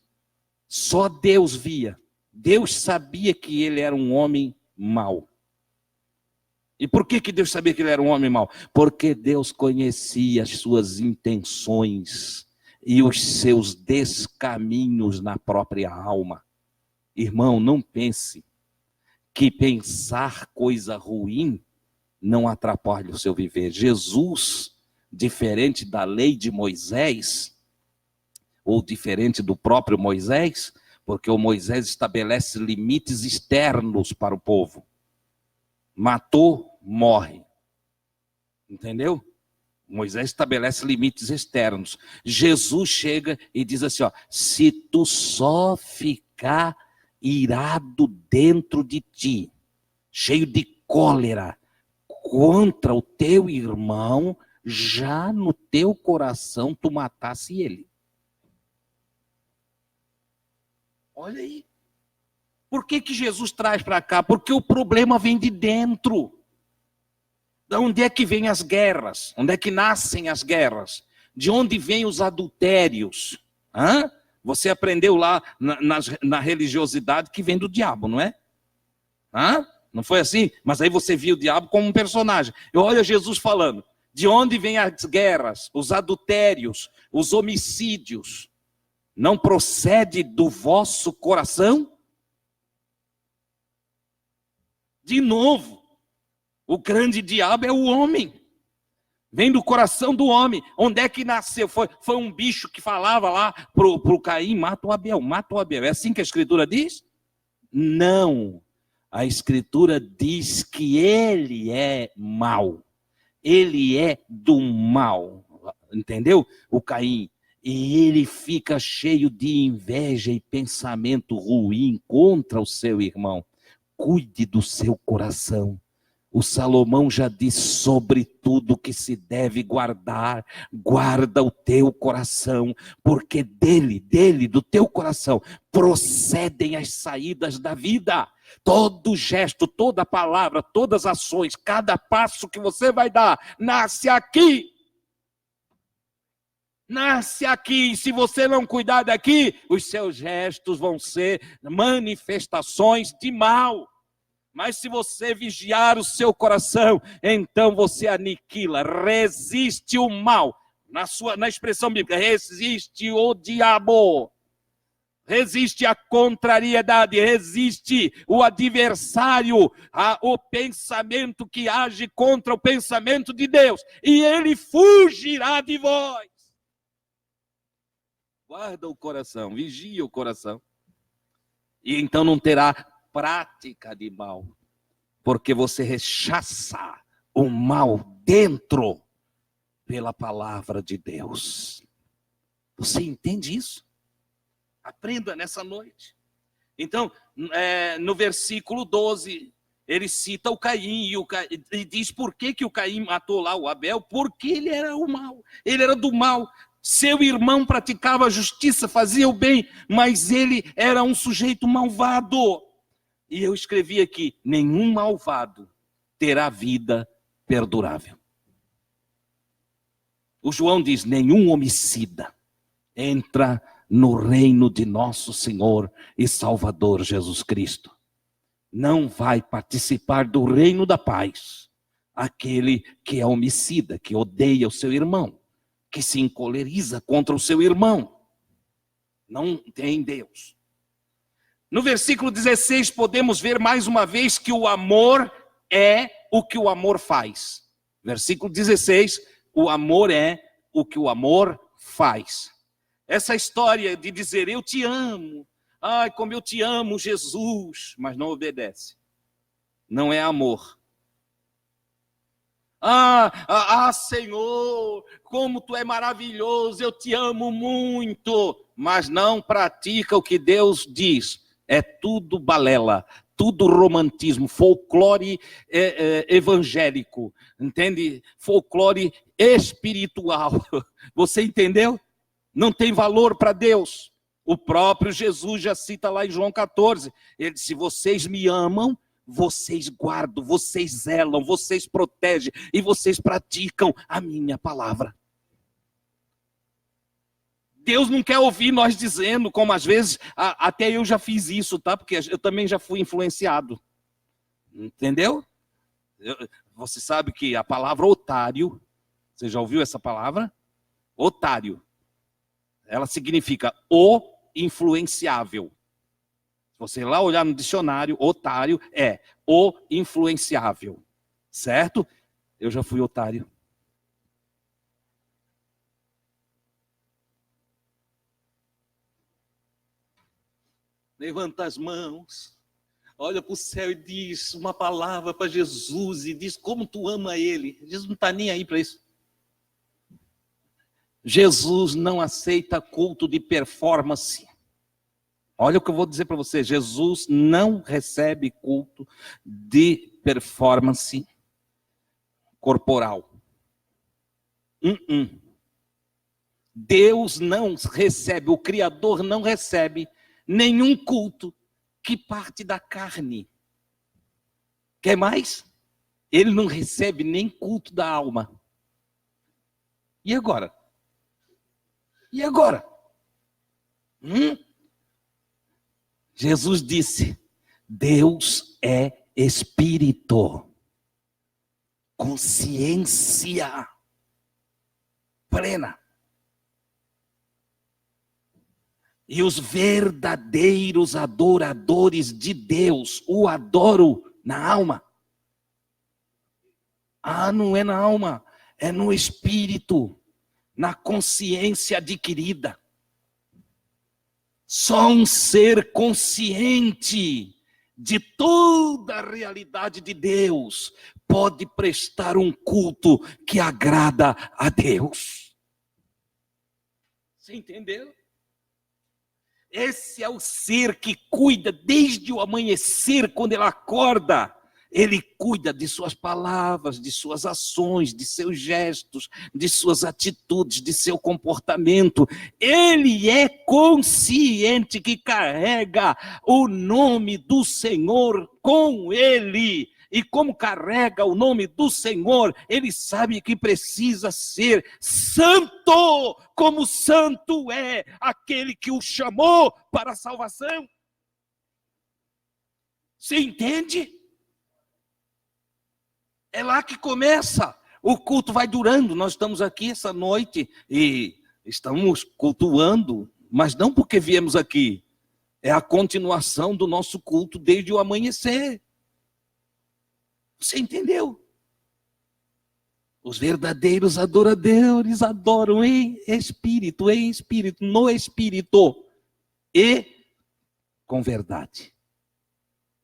Só Deus via. Deus sabia que ele era um homem mau. E por que Deus sabia que ele era um homem mau? Porque Deus conhecia as suas intenções e os seus descaminhos na própria alma. Irmão, não pense que pensar coisa ruim não atrapalha o seu viver. Jesus, diferente da lei de Moisés, ou diferente do próprio Moisés, porque o Moisés estabelece limites externos para o povo. Matou, morre. Entendeu? Moisés estabelece limites externos. Jesus chega e diz assim, ó, se tu só ficar irado dentro de ti, cheio de cólera contra o teu irmão, já no teu coração tu matasse ele. Olha aí. Por que Jesus traz para cá? Porque o problema vem de dentro. De onde é que vêm as guerras? Onde é que nascem as guerras? De onde vêm os adultérios? Hã? Você aprendeu lá na religiosidade que vem do diabo, não é? Hã? Não foi assim? Mas aí você viu o diabo como um personagem. E olha Jesus falando. De onde vêm as guerras? Os adultérios, os homicídios. Não procede do vosso coração? De novo, o grande diabo é o homem. Vem do coração do homem. Onde é que nasceu? Foi um bicho que falava lá pro Caim, mata o Abel, mata o Abel. É assim que a Escritura diz? Não. A Escritura diz que ele é mau. Ele é do mal. Entendeu? O Caim. E ele fica cheio de inveja e pensamento ruim contra o seu irmão. Cuide do seu coração. O Salomão já diz sobre tudo que se deve guardar. Guarda o teu coração, porque do teu coração, procedem as saídas da vida. Todo gesto, toda palavra, todas as ações, cada passo que você vai dar, nasce aqui. Nasce aqui, e se você não cuidar daqui, os seus gestos vão ser manifestações de mal. Mas se você vigiar o seu coração, então você aniquila, resiste o mal. Na expressão bíblica, resiste o diabo. Resiste a contrariedade, resiste o adversário, o pensamento que age contra o pensamento de Deus. E ele fugirá de vós. Guarda o coração, vigia o coração. E então não terá prática de mal. Porque você rechaça o mal dentro pela palavra de Deus. Você entende isso? Aprenda nessa noite. Então, no versículo 12, ele cita o Caim e diz por que o Caim matou lá o Abel. Porque ele era o mal, ele era do mal. Seu irmão praticava a justiça, fazia o bem, mas ele era um sujeito malvado. E eu escrevi aqui, nenhum malvado terá vida perdurável. O João diz, nenhum homicida entra no reino de nosso Senhor e Salvador Jesus Cristo. Não vai participar do reino da paz aquele que é homicida, que odeia o seu irmão, que se encoleriza contra o seu irmão. Não tem Deus. No versículo 16 podemos ver mais uma vez que o amor é o que o amor faz. Versículo 16, o amor é o que o amor faz. Essa história de dizer eu te amo, ai como eu te amo Jesus, mas não obedece. Não é amor. Senhor, como tu é maravilhoso, eu te amo muito, mas não pratica o que Deus diz. É tudo balela, tudo romantismo, folclore evangélico, entende? Folclore espiritual. Você entendeu? Não tem valor para Deus. O próprio Jesus já cita lá em João 14. Ele disse, vocês me amam, vocês guardam, vocês zelam, vocês protegem e vocês praticam a minha palavra. Deus não quer ouvir nós dizendo, como às vezes, até eu já fiz isso, tá? Porque eu também já fui influenciado. Entendeu? Você sabe que a palavra otário, você já ouviu essa palavra? Otário. Ela significa o influenciável. Se você ir lá olhar no dicionário, otário é o influenciável. Certo? Eu já fui otário. Levanta as mãos, olha para o céu e diz uma palavra para Jesus e diz como tu ama ele. Jesus não está nem aí para isso. Jesus não aceita culto de performance. Olha o que eu vou dizer para você. Jesus não recebe culto de performance corporal. Deus não recebe, o Criador não recebe nenhum culto que parte da carne. Quer mais? Ele não recebe nem culto da alma. E agora? E agora? Jesus disse, Deus é espírito. Consciência plena. E os verdadeiros adoradores de Deus o adoram na alma. Não é na alma, é no espírito, na consciência adquirida. Só um ser consciente de toda a realidade de Deus pode prestar um culto que agrada a Deus. Você entendeu? Esse é o ser que cuida desde o amanhecer, quando ele acorda. Ele cuida de suas palavras, de suas ações, de seus gestos, de suas atitudes, de seu comportamento. Ele é consciente que carrega o nome do Senhor com ele. E como carrega o nome do Senhor, ele sabe que precisa ser santo, como santo é aquele que o chamou para a salvação. Você entende? É lá que começa. O culto vai durando. Nós estamos aqui essa noite e estamos cultuando, mas não porque viemos aqui. É a continuação do nosso culto desde o amanhecer. Você entendeu? Os verdadeiros adoradores adoram em espírito, no espírito e com verdade.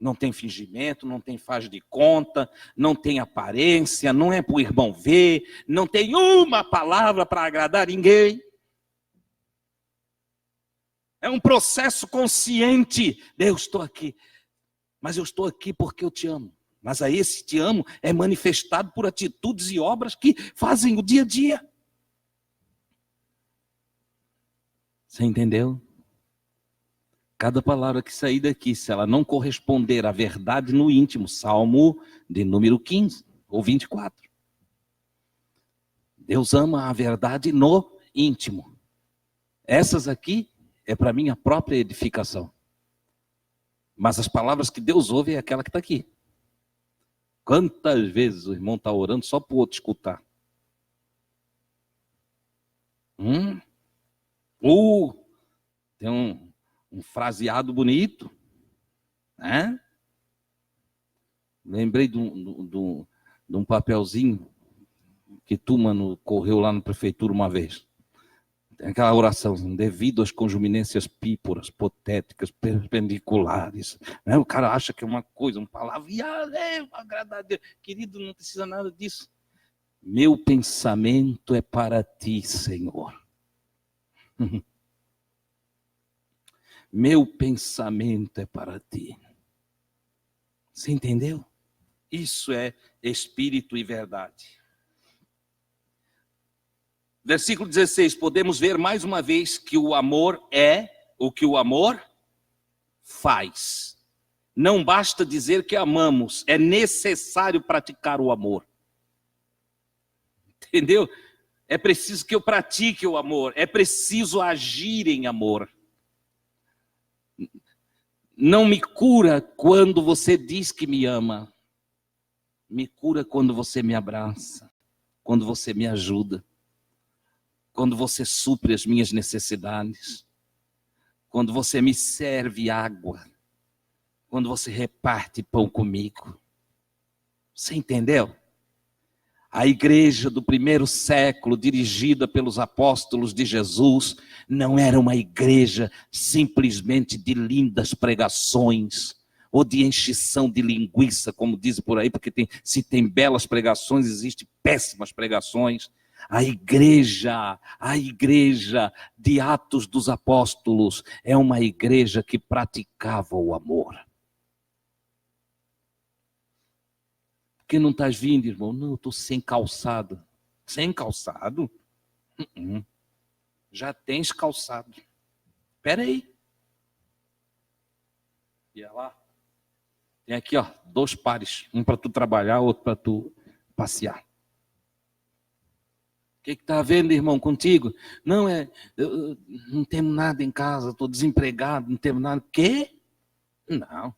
Não tem fingimento, não tem faz de conta, não tem aparência, não é para o irmão ver, não tem uma palavra para agradar ninguém. É um processo consciente. Eu estou aqui, mas eu estou aqui porque eu te amo. Mas aí esse te amo é manifestado por atitudes e obras que fazem o dia a dia. Você entendeu? Cada palavra que sair daqui, se ela não corresponder à verdade no íntimo, Salmo de número 15 ou 24. Deus ama a verdade no íntimo. Essas aqui é para minha própria edificação. Mas as palavras que Deus ouve é aquela que está aqui. Quantas vezes o irmão está orando só para o outro escutar? Tem um fraseado bonito, né? Lembrei de um papelzinho que tu, mano, correu lá na prefeitura uma vez. Tem aquela oração, devido às conjuminências píporas, potéticas, perpendiculares. Né? O cara acha que é uma coisa, um palavreado, agradar a Deus. Querido, não precisa nada disso. Meu pensamento é para ti, Senhor. Meu pensamento é para ti. Você entendeu? Isso é espírito e verdade. Versículo 16, podemos ver mais uma vez que o amor é o que o amor faz. Não basta dizer que amamos, é necessário praticar o amor. Entendeu? É preciso que eu pratique o amor, é preciso agir em amor. Não me cura quando você diz que me ama. Me cura quando você me abraça, quando você me ajuda. Quando você supre as minhas necessidades, quando você me serve água, quando você reparte pão comigo. Você entendeu? A igreja do primeiro século, dirigida pelos apóstolos de Jesus, não era uma igreja simplesmente de lindas pregações, ou de enchição de linguiça, como dizem por aí, porque se tem belas pregações, existem péssimas pregações. A igreja de Atos dos Apóstolos é uma igreja que praticava o amor. Por que não estás vindo, irmão? Não, eu estou sem calçado. Sem calçado? Já tens calçado. Espera aí. E lá. Tem aqui, ó, 2 pares. Um para tu trabalhar, outro para tu passear. O que está havendo, irmão, contigo? Não, eu não tenho nada em casa, estou desempregado, não tenho nada. O quê? Não.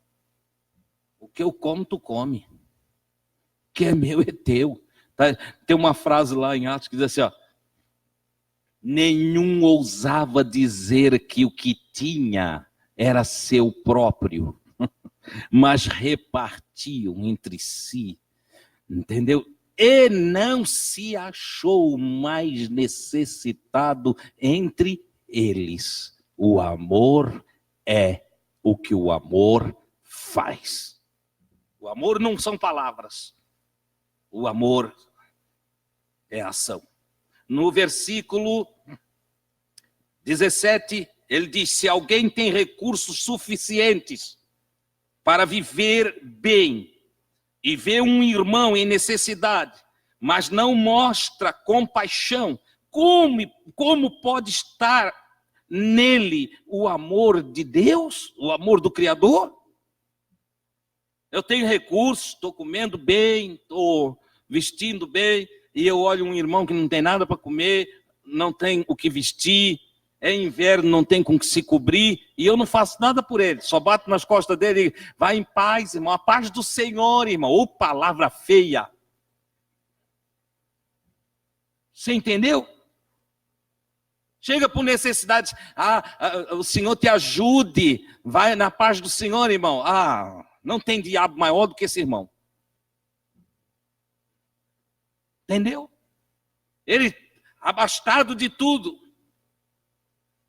O que eu como, tu come. O que é meu é teu. Tá? Tem uma frase lá em Atos que diz assim, ó. Nenhum ousava dizer que o que tinha era seu próprio, mas repartiam entre si. Entendeu? E não se achou mais necessitado entre eles. O amor é o que o amor faz. O amor não são palavras. O amor é ação. No versículo 17, ele diz, se alguém tem recursos suficientes para viver bem, e vê um irmão em necessidade, mas não mostra compaixão, como pode estar nele o amor de Deus, o amor do Criador? Eu tenho recursos, estou comendo bem, estou vestindo bem, e eu olho um irmão que não tem nada para comer, não tem o que vestir, é inverno, não tem com o que se cobrir, e eu não faço nada por ele, só bato nas costas dele e vai em paz, irmão, a paz do Senhor, irmão. Ô, palavra feia. Você entendeu? Chega por necessidades, o Senhor te ajude, vai na paz do Senhor, irmão. Não tem diabo maior do que esse irmão. Entendeu? Ele, abastado de tudo,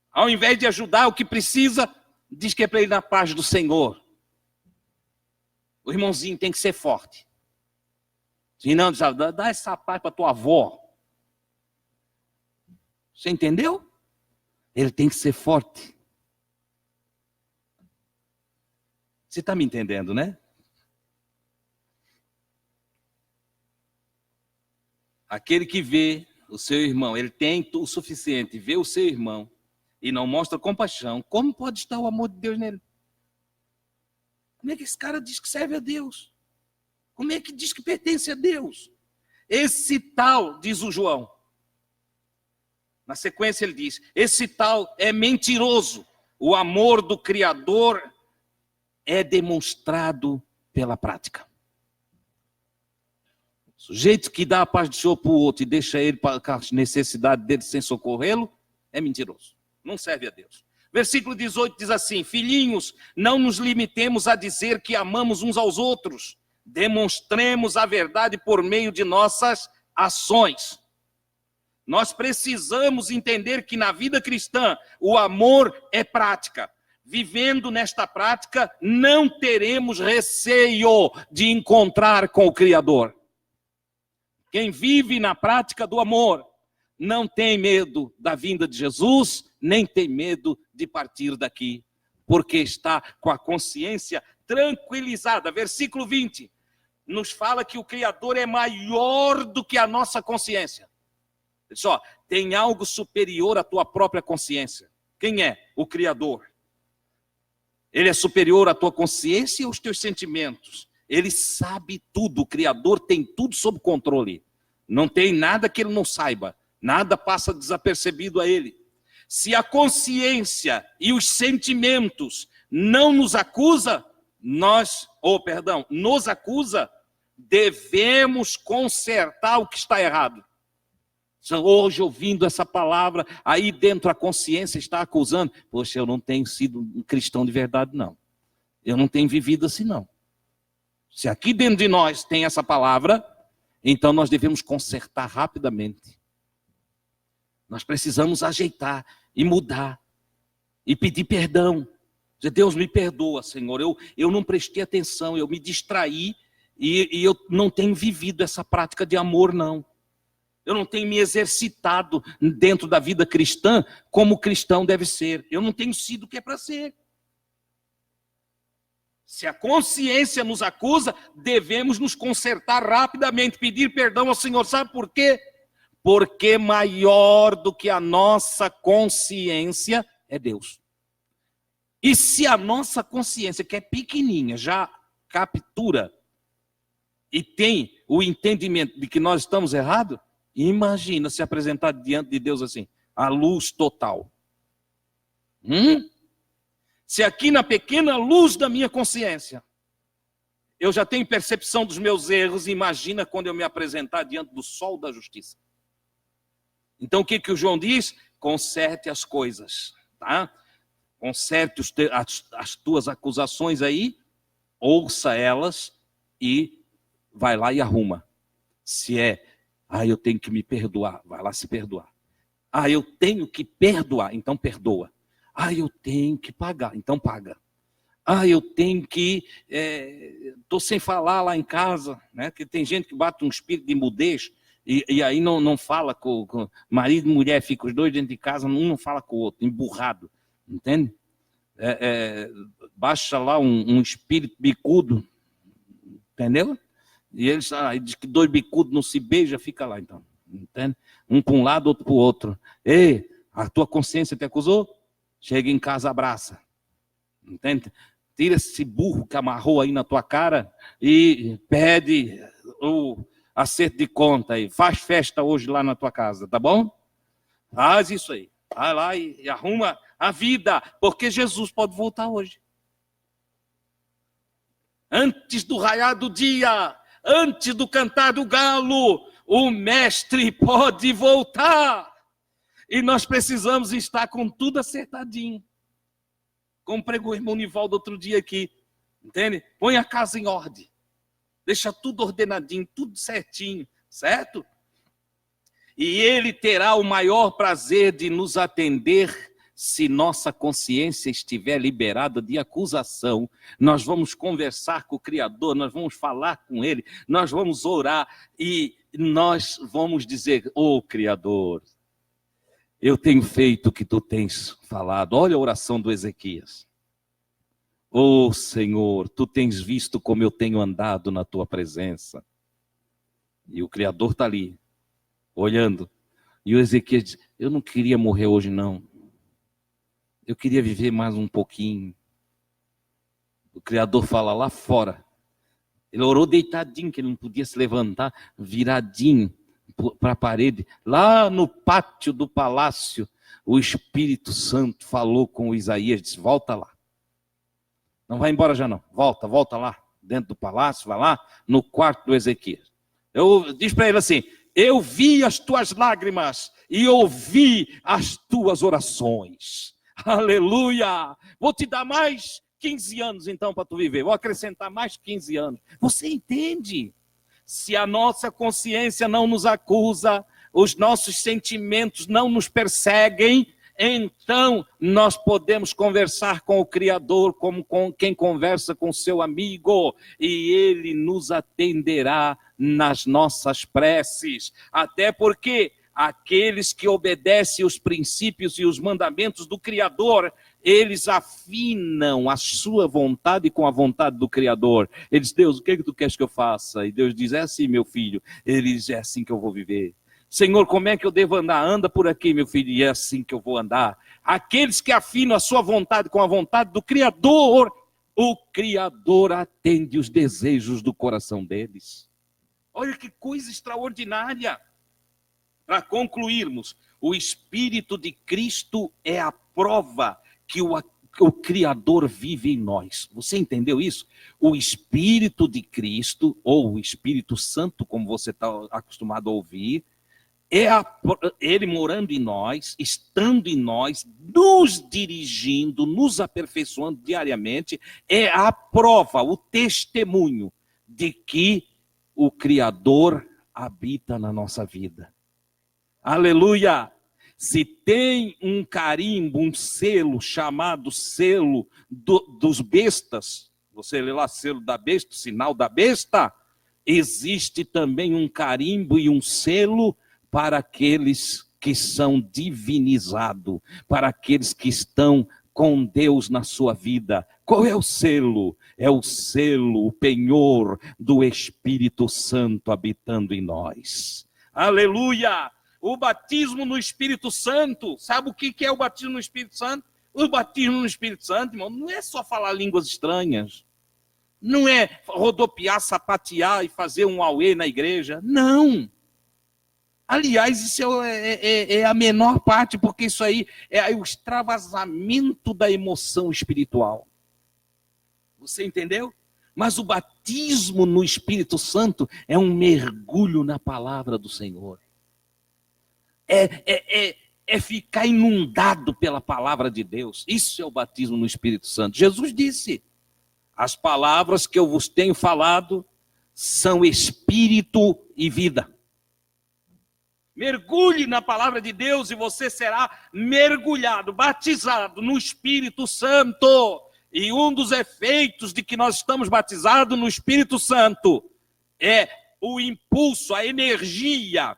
ao invés de ajudar o que precisa, diz que é para ir na paz do Senhor. O irmãozinho tem que ser forte. Se não, dá essa paz para tua avó. Você entendeu? Ele tem que ser forte. Você está me entendendo, né? Aquele que vê o seu irmão, ele tem o suficiente, vê o seu irmão, e não mostra compaixão, como pode estar o amor de Deus nele? Como é que esse cara diz que serve a Deus? Como é que diz que pertence a Deus? Esse tal, diz o João, Na sequência ele diz, esse tal é mentiroso. O amor do Criador é demonstrado pela prática. O sujeito que dá a paz do Senhor para o outro e deixa ele para a necessidade dele sem socorrê-lo, é mentiroso. Não serve a Deus. Versículo 18 diz assim, filhinhos, não nos limitemos a dizer que amamos uns aos outros. Demonstremos a verdade por meio de nossas ações. Nós precisamos entender que na vida cristã o amor é prática. Vivendo nesta prática, não teremos receio de encontrar com o Criador. Quem vive na prática do amor não tem medo da vinda de Jesus, nem tem medo de partir daqui, porque está com a consciência tranquilizada. Versículo 20 nos fala que o Criador é maior do que a nossa consciência. Só, tem algo superior à tua própria consciência. Quem é? O Criador. Ele é superior à tua consciência e aos teus sentimentos. Ele sabe tudo, o Criador tem tudo sob controle. Não tem nada que ele não saiba, nada passa desapercebido a ele. Se a consciência e os sentimentos não nos acusa, nos acusa, devemos consertar o que está errado. Hoje, ouvindo essa palavra, aí dentro a consciência está acusando. Poxa, eu não tenho sido um cristão de verdade, não. Eu não tenho vivido assim, não. Se aqui dentro de nós tem essa palavra, então nós devemos consertar rapidamente. Nós precisamos ajeitar e mudar. E pedir perdão. Dizer, Deus, me perdoa, Senhor. Eu não prestei atenção, eu me distraí e eu não tenho vivido essa prática de amor, não. Eu não tenho me exercitado dentro da vida cristã como cristão deve ser. Eu não tenho sido o que é para ser. Se a consciência nos acusa, devemos nos consertar rapidamente, pedir perdão ao Senhor. Sabe por quê? Porque maior do que a nossa consciência é Deus. E se a nossa consciência, que é pequenininha, já captura e tem o entendimento de que nós estamos errados, imagina se apresentar diante de Deus assim, a luz total. Se aqui na pequena luz da minha consciência, eu já tenho percepção dos meus erros, imagina quando eu me apresentar diante do sol da justiça. Então o que o João diz? Conserte as coisas, tá? Conserte as tuas acusações aí, ouça elas e vai lá e arruma. Se é, eu tenho que me perdoar, vai lá se perdoar. Eu tenho que perdoar, então perdoa. Eu tenho que pagar, então paga. Eu tenho que... Estou sem falar lá em casa, né? Que tem gente que bate um espírito de mudez e aí não fala com marido e mulher, fica os dois dentro de casa, um não fala com o outro, emburrado, entende? Baixa lá um espírito bicudo, entendeu? E eles diz que dois bicudos não se beija, fica lá então, entende? Um para um lado, outro para o outro. Ei, a tua consciência te acusou? Chega em casa, abraça, entende? Tira esse burro que amarrou aí na tua cara e pede o acerto de conta aí. Faz festa hoje lá na tua casa, tá bom? Faz isso aí. Vai lá e arruma a vida, porque Jesus pode voltar hoje. Antes do raiar do dia, antes do cantar do galo, o mestre pode voltar. E nós precisamos estar com tudo acertadinho. Como pregou o irmão Nivaldo outro dia aqui. Entende? Põe a casa em ordem. Deixa tudo ordenadinho, tudo certinho. Certo? E ele terá o maior prazer de nos atender se nossa consciência estiver liberada de acusação. Nós vamos conversar com o Criador, nós vamos falar com Ele, nós vamos orar e nós vamos dizer, Criador, eu tenho feito o que tu tens falado. Olha a oração do Ezequias. Senhor, tu tens visto como eu tenho andado na tua presença. E o Criador está ali, olhando. E o Ezequias diz, eu não queria morrer hoje não. Eu queria viver mais um pouquinho. O Criador fala lá fora. Ele orou deitadinho, que ele não podia se levantar, viradinho para a parede. Lá no pátio do palácio, o Espírito Santo falou com Isaías, disse, volta lá. Não vai embora já não, volta lá, dentro do palácio, vai lá, no quarto do Ezequias. Diz para ele assim, eu vi as tuas lágrimas e ouvi as tuas orações. Aleluia! Vou te dar mais 15 anos então para tu viver, vou acrescentar mais 15 anos. Você entende? Se a nossa consciência não nos acusa, os nossos sentimentos não nos perseguem, então nós podemos conversar com o Criador como com quem conversa com seu amigo, e ele nos atenderá nas nossas preces. Até porque aqueles que obedecem os princípios e os mandamentos do Criador, eles afinam a sua vontade com a vontade do Criador. Eles, Deus, o que é que tu queres que eu faça? E Deus diz, é assim, meu filho. Ele diz, é assim que eu vou viver. Senhor, como é que eu devo andar? Anda por aqui, meu filho, e é assim que eu vou andar. Aqueles que afinam a sua vontade com a vontade do Criador, o Criador atende os desejos do coração deles. Olha que coisa extraordinária. Para concluirmos, o Espírito de Cristo é a prova que o Criador vive em nós. Você entendeu isso? O Espírito de Cristo, ou o Espírito Santo, como você está acostumado a ouvir, ele morando em nós, estando em nós, nos dirigindo, nos aperfeiçoando diariamente, é a prova, o testemunho de que o Criador habita na nossa vida. Aleluia! Se tem um carimbo, um selo chamado selo dos bestas, você lê lá selo da besta, sinal da besta, existe também um carimbo e um selo para aqueles que são divinizados, para aqueles que estão com Deus na sua vida. Qual é o selo? É o selo, o penhor do Espírito Santo habitando em nós. Aleluia! O batismo no Espírito Santo, sabe o que é o batismo no Espírito Santo? O batismo no Espírito Santo, irmão, não é só falar línguas estranhas, não é rodopiar, sapatear e fazer um auê na igreja, não. Aliás, isso é a menor parte, porque isso aí é o extravasamento da emoção espiritual. Você entendeu? Mas o batismo no Espírito Santo é um mergulho na palavra do Senhor. É ficar inundado pela palavra de Deus. Isso é o batismo no Espírito Santo. Jesus disse, as palavras que eu vos tenho falado são espírito e vida. Mergulhe na palavra de Deus e você será mergulhado, batizado no Espírito Santo. E um dos efeitos de que nós estamos batizados no Espírito Santo é o impulso, a energia,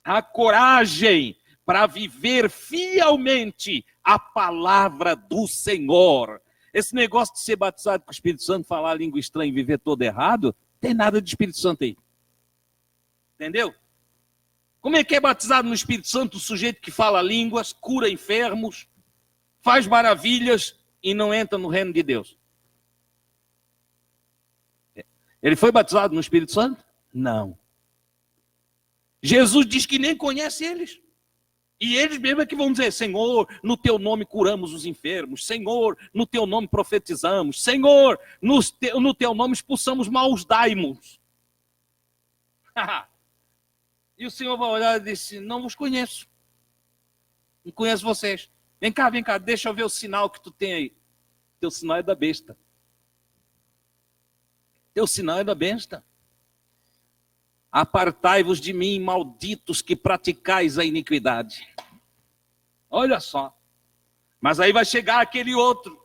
a coragem para viver fielmente a palavra do Senhor. Esse negócio de ser batizado com o Espírito Santo, falar língua estranha e viver todo errado, tem nada de Espírito Santo aí. Entendeu? Como é que é batizado no Espírito Santo o sujeito que fala línguas, cura enfermos, faz maravilhas e não entra no reino de Deus? Ele foi batizado no Espírito Santo? Não. Jesus diz que nem conhece eles. E eles mesmo é que vão dizer, Senhor, no teu nome curamos os enfermos. Senhor, no teu nome profetizamos. Senhor, no teu nome expulsamos maus daimons. E o Senhor vai olhar e disse, não vos conheço. Não conheço vocês. Vem cá, deixa eu ver o sinal que tu tem aí. Teu sinal é da besta. Teu sinal é da besta. Apartai-vos de mim, malditos que praticais a iniquidade. Olha só. Mas aí vai chegar aquele outro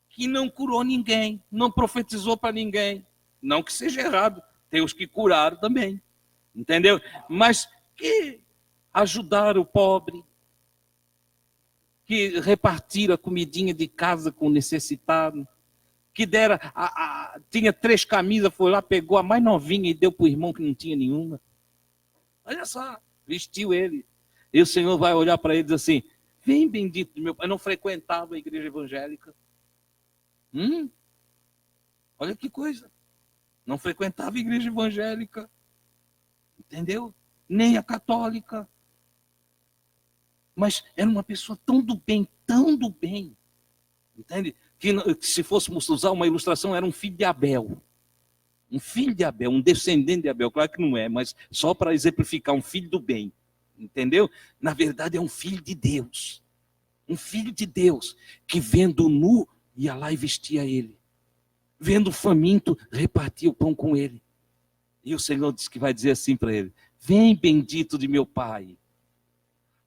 que não curou ninguém, não profetizou para ninguém. Não que seja errado, tem os que curaram também. Entendeu? Mas que ajudaram o pobre, que repartiram a comidinha de casa com o necessitado, que deram, tinha 3 camisas, foi lá, pegou a mais novinha e deu para o irmão que não tinha nenhuma. Olha só, vestiu ele. E o Senhor vai olhar para ele e dizer assim, vem bendito do meu pai, não frequentava a igreja evangélica. Olha que coisa, não frequentava a igreja evangélica. Entendeu? nem a católica. Mas era uma pessoa tão do bem, entende? Que se fôssemos usar uma ilustração, era um filho de Abel. Um filho de Abel, um descendente de Abel. Claro que não é, mas só para exemplificar, um filho do bem. Entendeu? Na verdade é um filho de Deus. Um filho de Deus, que vendo nu, ia lá e vestia ele. Vendo faminto, repartia o pão com ele. E o Senhor diz que vai dizer assim para ele: vem, bendito de meu Pai,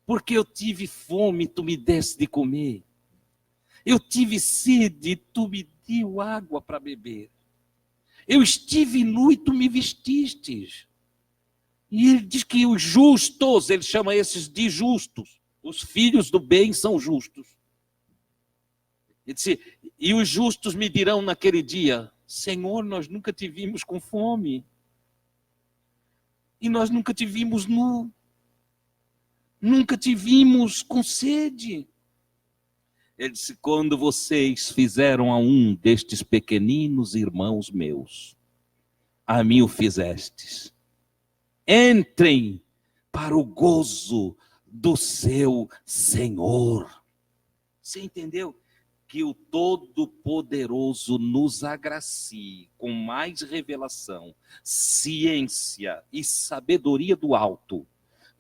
porque eu tive fome, tu me deste de comer. Eu tive sede, tu me deu água para beber. Eu estive nu e tu me vestistes. E ele diz que os justos, ele chama esses de justos. Os filhos do bem são justos. Ele disse, e os justos me dirão naquele dia: Senhor, nós nunca te vimos com fome. E nós nunca te vimos nu. Nunca te vimos com sede. Ele disse, quando vocês fizeram a um destes pequeninos irmãos meus, a mim o fizestes. Entrem para o gozo do seu Senhor. Você entendeu? Que o Todo-Poderoso nos agracie com mais revelação, ciência e sabedoria do alto,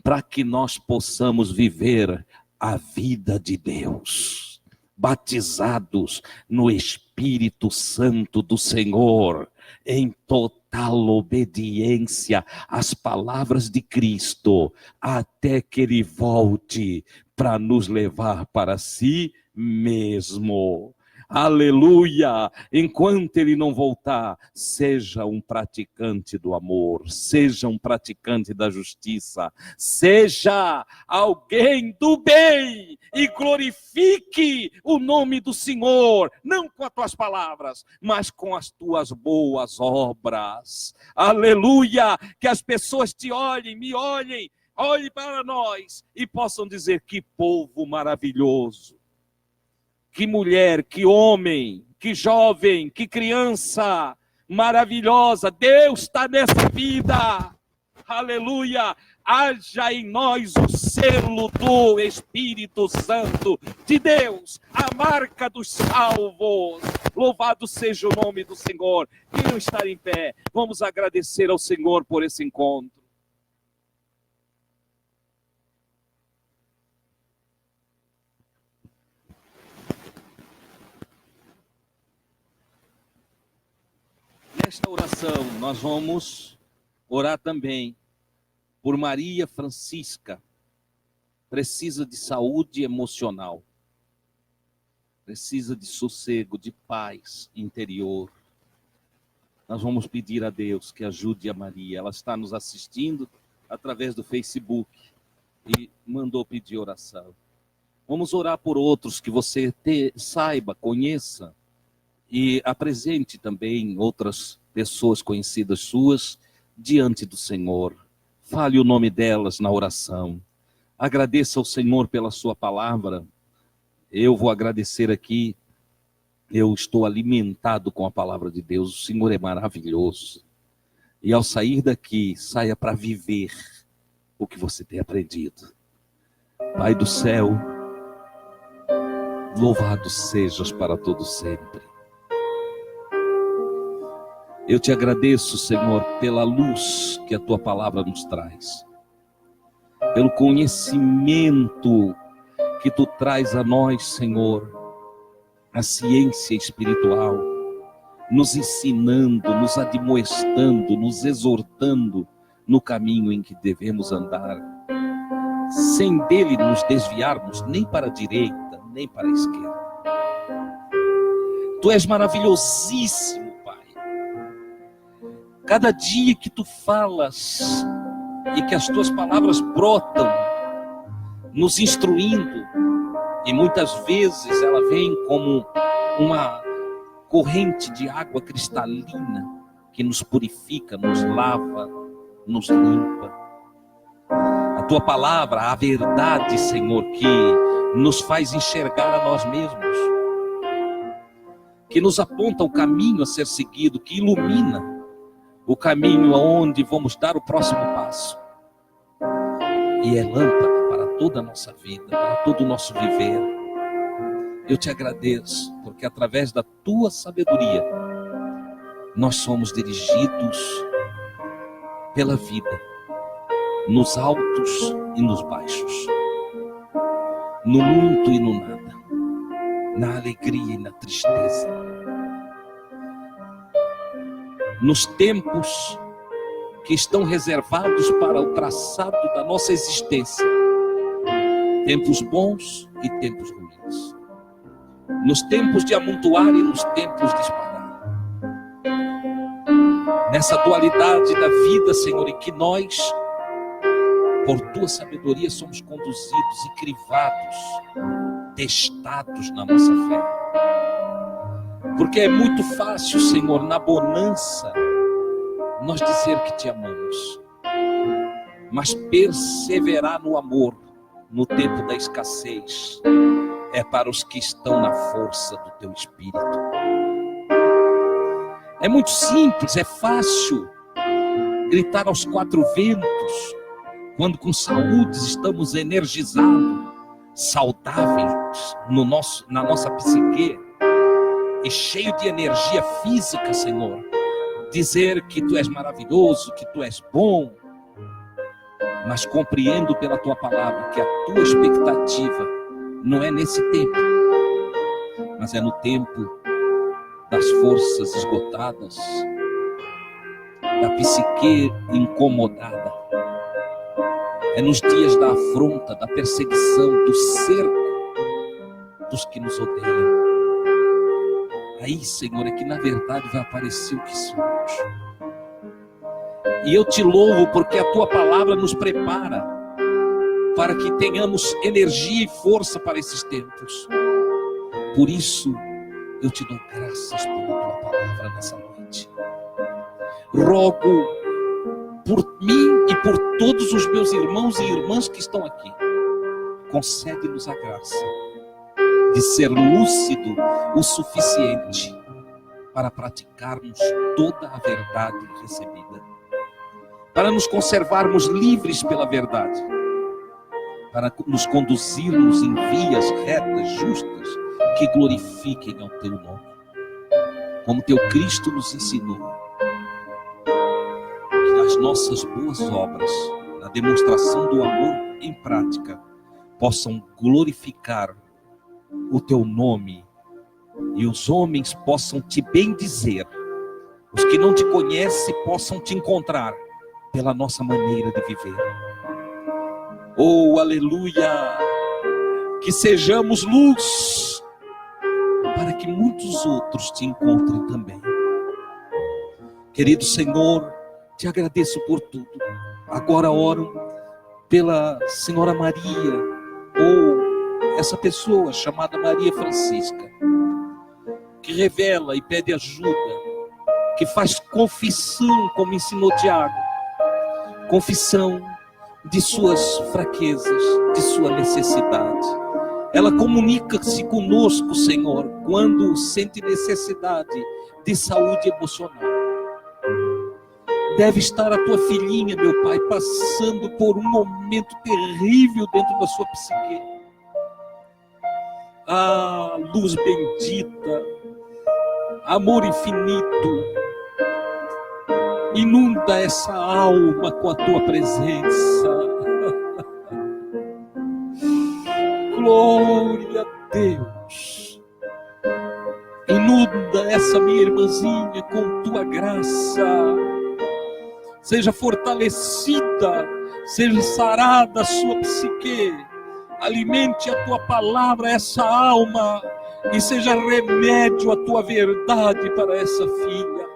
para que nós possamos viver a vida de Deus, batizados no Espírito Santo do Senhor, em total obediência às palavras de Cristo, até que Ele volte para nos levar para si mesmo. Aleluia! Enquanto ele não voltar, seja um praticante do amor, seja um praticante da justiça, seja alguém do bem e glorifique o nome do Senhor, não com as tuas palavras, mas com as tuas boas obras. Aleluia! Que as pessoas te olhem, me olhem, olhem para nós e possam dizer: que povo maravilhoso. Que mulher, que homem, que jovem, que criança maravilhosa. Deus está nessa vida. Aleluia. Haja em nós o selo do Espírito Santo de Deus, a marca dos salvos. Louvado seja o nome do Senhor. Queiram estar em pé. Vamos agradecer ao Senhor por esse encontro. Nesta oração, nós vamos orar também por Maria Francisca. Precisa de saúde emocional. Precisa de sossego, de paz interior. Nós vamos pedir a Deus que ajude a Maria. Ela está nos assistindo através do Facebook e mandou pedir oração. Vamos orar por outros que você saiba, conheça. E apresente também outras pessoas conhecidas suas diante do Senhor. Fale o nome delas na oração. Agradeça ao Senhor pela sua palavra. Eu vou agradecer aqui. Eu estou alimentado com a palavra de Deus. O Senhor é maravilhoso. E ao sair daqui, saia para viver o que você tem aprendido. Pai do céu, louvado sejas para todo sempre. Eu te agradeço, Senhor, pela luz que a tua palavra nos traz, pelo conhecimento que tu traz a nós, Senhor, a ciência espiritual, nos ensinando, nos admoestando, nos exortando no caminho em que devemos andar, sem dele nos desviarmos nem para a direita, nem para a esquerda. Tu és maravilhosíssimo. Cada dia que tu falas e que as tuas palavras brotam, nos instruindo, e muitas vezes ela vem como uma corrente de água cristalina que nos purifica, nos lava, nos limpa. A tua palavra, a verdade, Senhor, que nos faz enxergar a nós mesmos, que nos aponta o caminho a ser seguido, que ilumina o caminho aonde vamos dar o próximo passo. e é lâmpada para toda a nossa vida, para todo o nosso viver. Eu te agradeço, porque através da tua sabedoria, nós somos dirigidos pela vida, nos altos e nos baixos, no muito e no nada, na alegria e na tristeza, nos tempos que estão reservados para o traçado da nossa existência, tempos bons e tempos ruins, nos tempos de amontoar e nos tempos de espalhar, nessa dualidade da vida, Senhor, em que nós, por tua sabedoria, somos conduzidos e crivados, testados na nossa fé. Porque é muito fácil, Senhor, na bonança, nós dizer que te amamos, mas perseverar no amor no tempo da escassez é para os que estão na força do teu Espírito. É muito simples, é fácil gritar aos quatro ventos quando com saúde estamos energizados, saudáveis na nossa psique e cheio de energia física, Senhor, dizer que tu és maravilhoso, que tu és bom, mas compreendo pela tua palavra que a tua expectativa não é nesse tempo, mas é no tempo das forças esgotadas, da psique incomodada, é nos dias da afronta, da perseguição, do cerco dos que nos odeiam. Aí, Senhor, é que na verdade vai aparecer o que somos. E eu te louvo porque a tua palavra nos prepara para que tenhamos energia e força para esses tempos. Por isso, eu te dou graças pela tua palavra nessa noite. Rogo por mim e por todos os meus irmãos e irmãs que estão aqui. Concede-nos a graça de ser lúcido o suficiente para praticarmos toda a verdade recebida, para nos conservarmos livres pela verdade, para nos conduzirmos em vias retas, justas, que glorifiquem ao teu nome, como teu Cristo nos ensinou. Que as nossas boas obras, na demonstração do amor em prática, possam glorificar o teu nome e os homens possam te bendizer, os que não te conhecem possam te encontrar pela nossa maneira de viver. Oh, aleluia! Que sejamos luz para que muitos outros te encontrem também. Querido Senhor, te agradeço por tudo. Agora oro pela Senhora Maria, ou essa pessoa chamada Maria Francisca, que revela e pede ajuda, que faz confissão, como ensinou Tiago, confissão de suas fraquezas, de sua necessidade. Ela comunica-se conosco, Senhor, quando sente necessidade de saúde emocional. Deve estar a tua filhinha, meu Pai, passando por um momento terrível dentro da sua psique. Ah, luz bendita, amor infinito, inunda essa alma com a tua presença. Glória a Deus. Inunda essa minha irmãzinha com tua graça. Seja fortalecida, seja sarada a sua psique. Alimente a tua palavra, essa alma, e seja remédio a tua verdade para essa filha.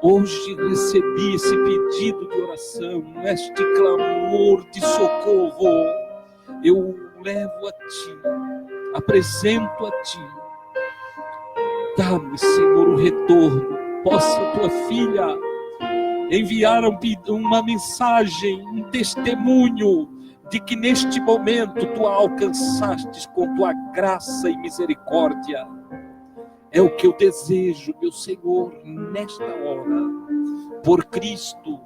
Hoje recebi esse pedido de oração, este clamor de socorro. Eu levo a ti, apresento a ti. Dá-me, Senhor, o retorno. Possa tua filha enviar uma mensagem, um testemunho de que neste momento tu a alcançastes com tua graça e misericórdia. É o que eu desejo, meu Senhor, nesta hora, por Cristo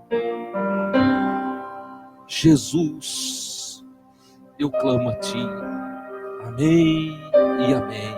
Jesus, eu clamo a Ti. Amém e amém.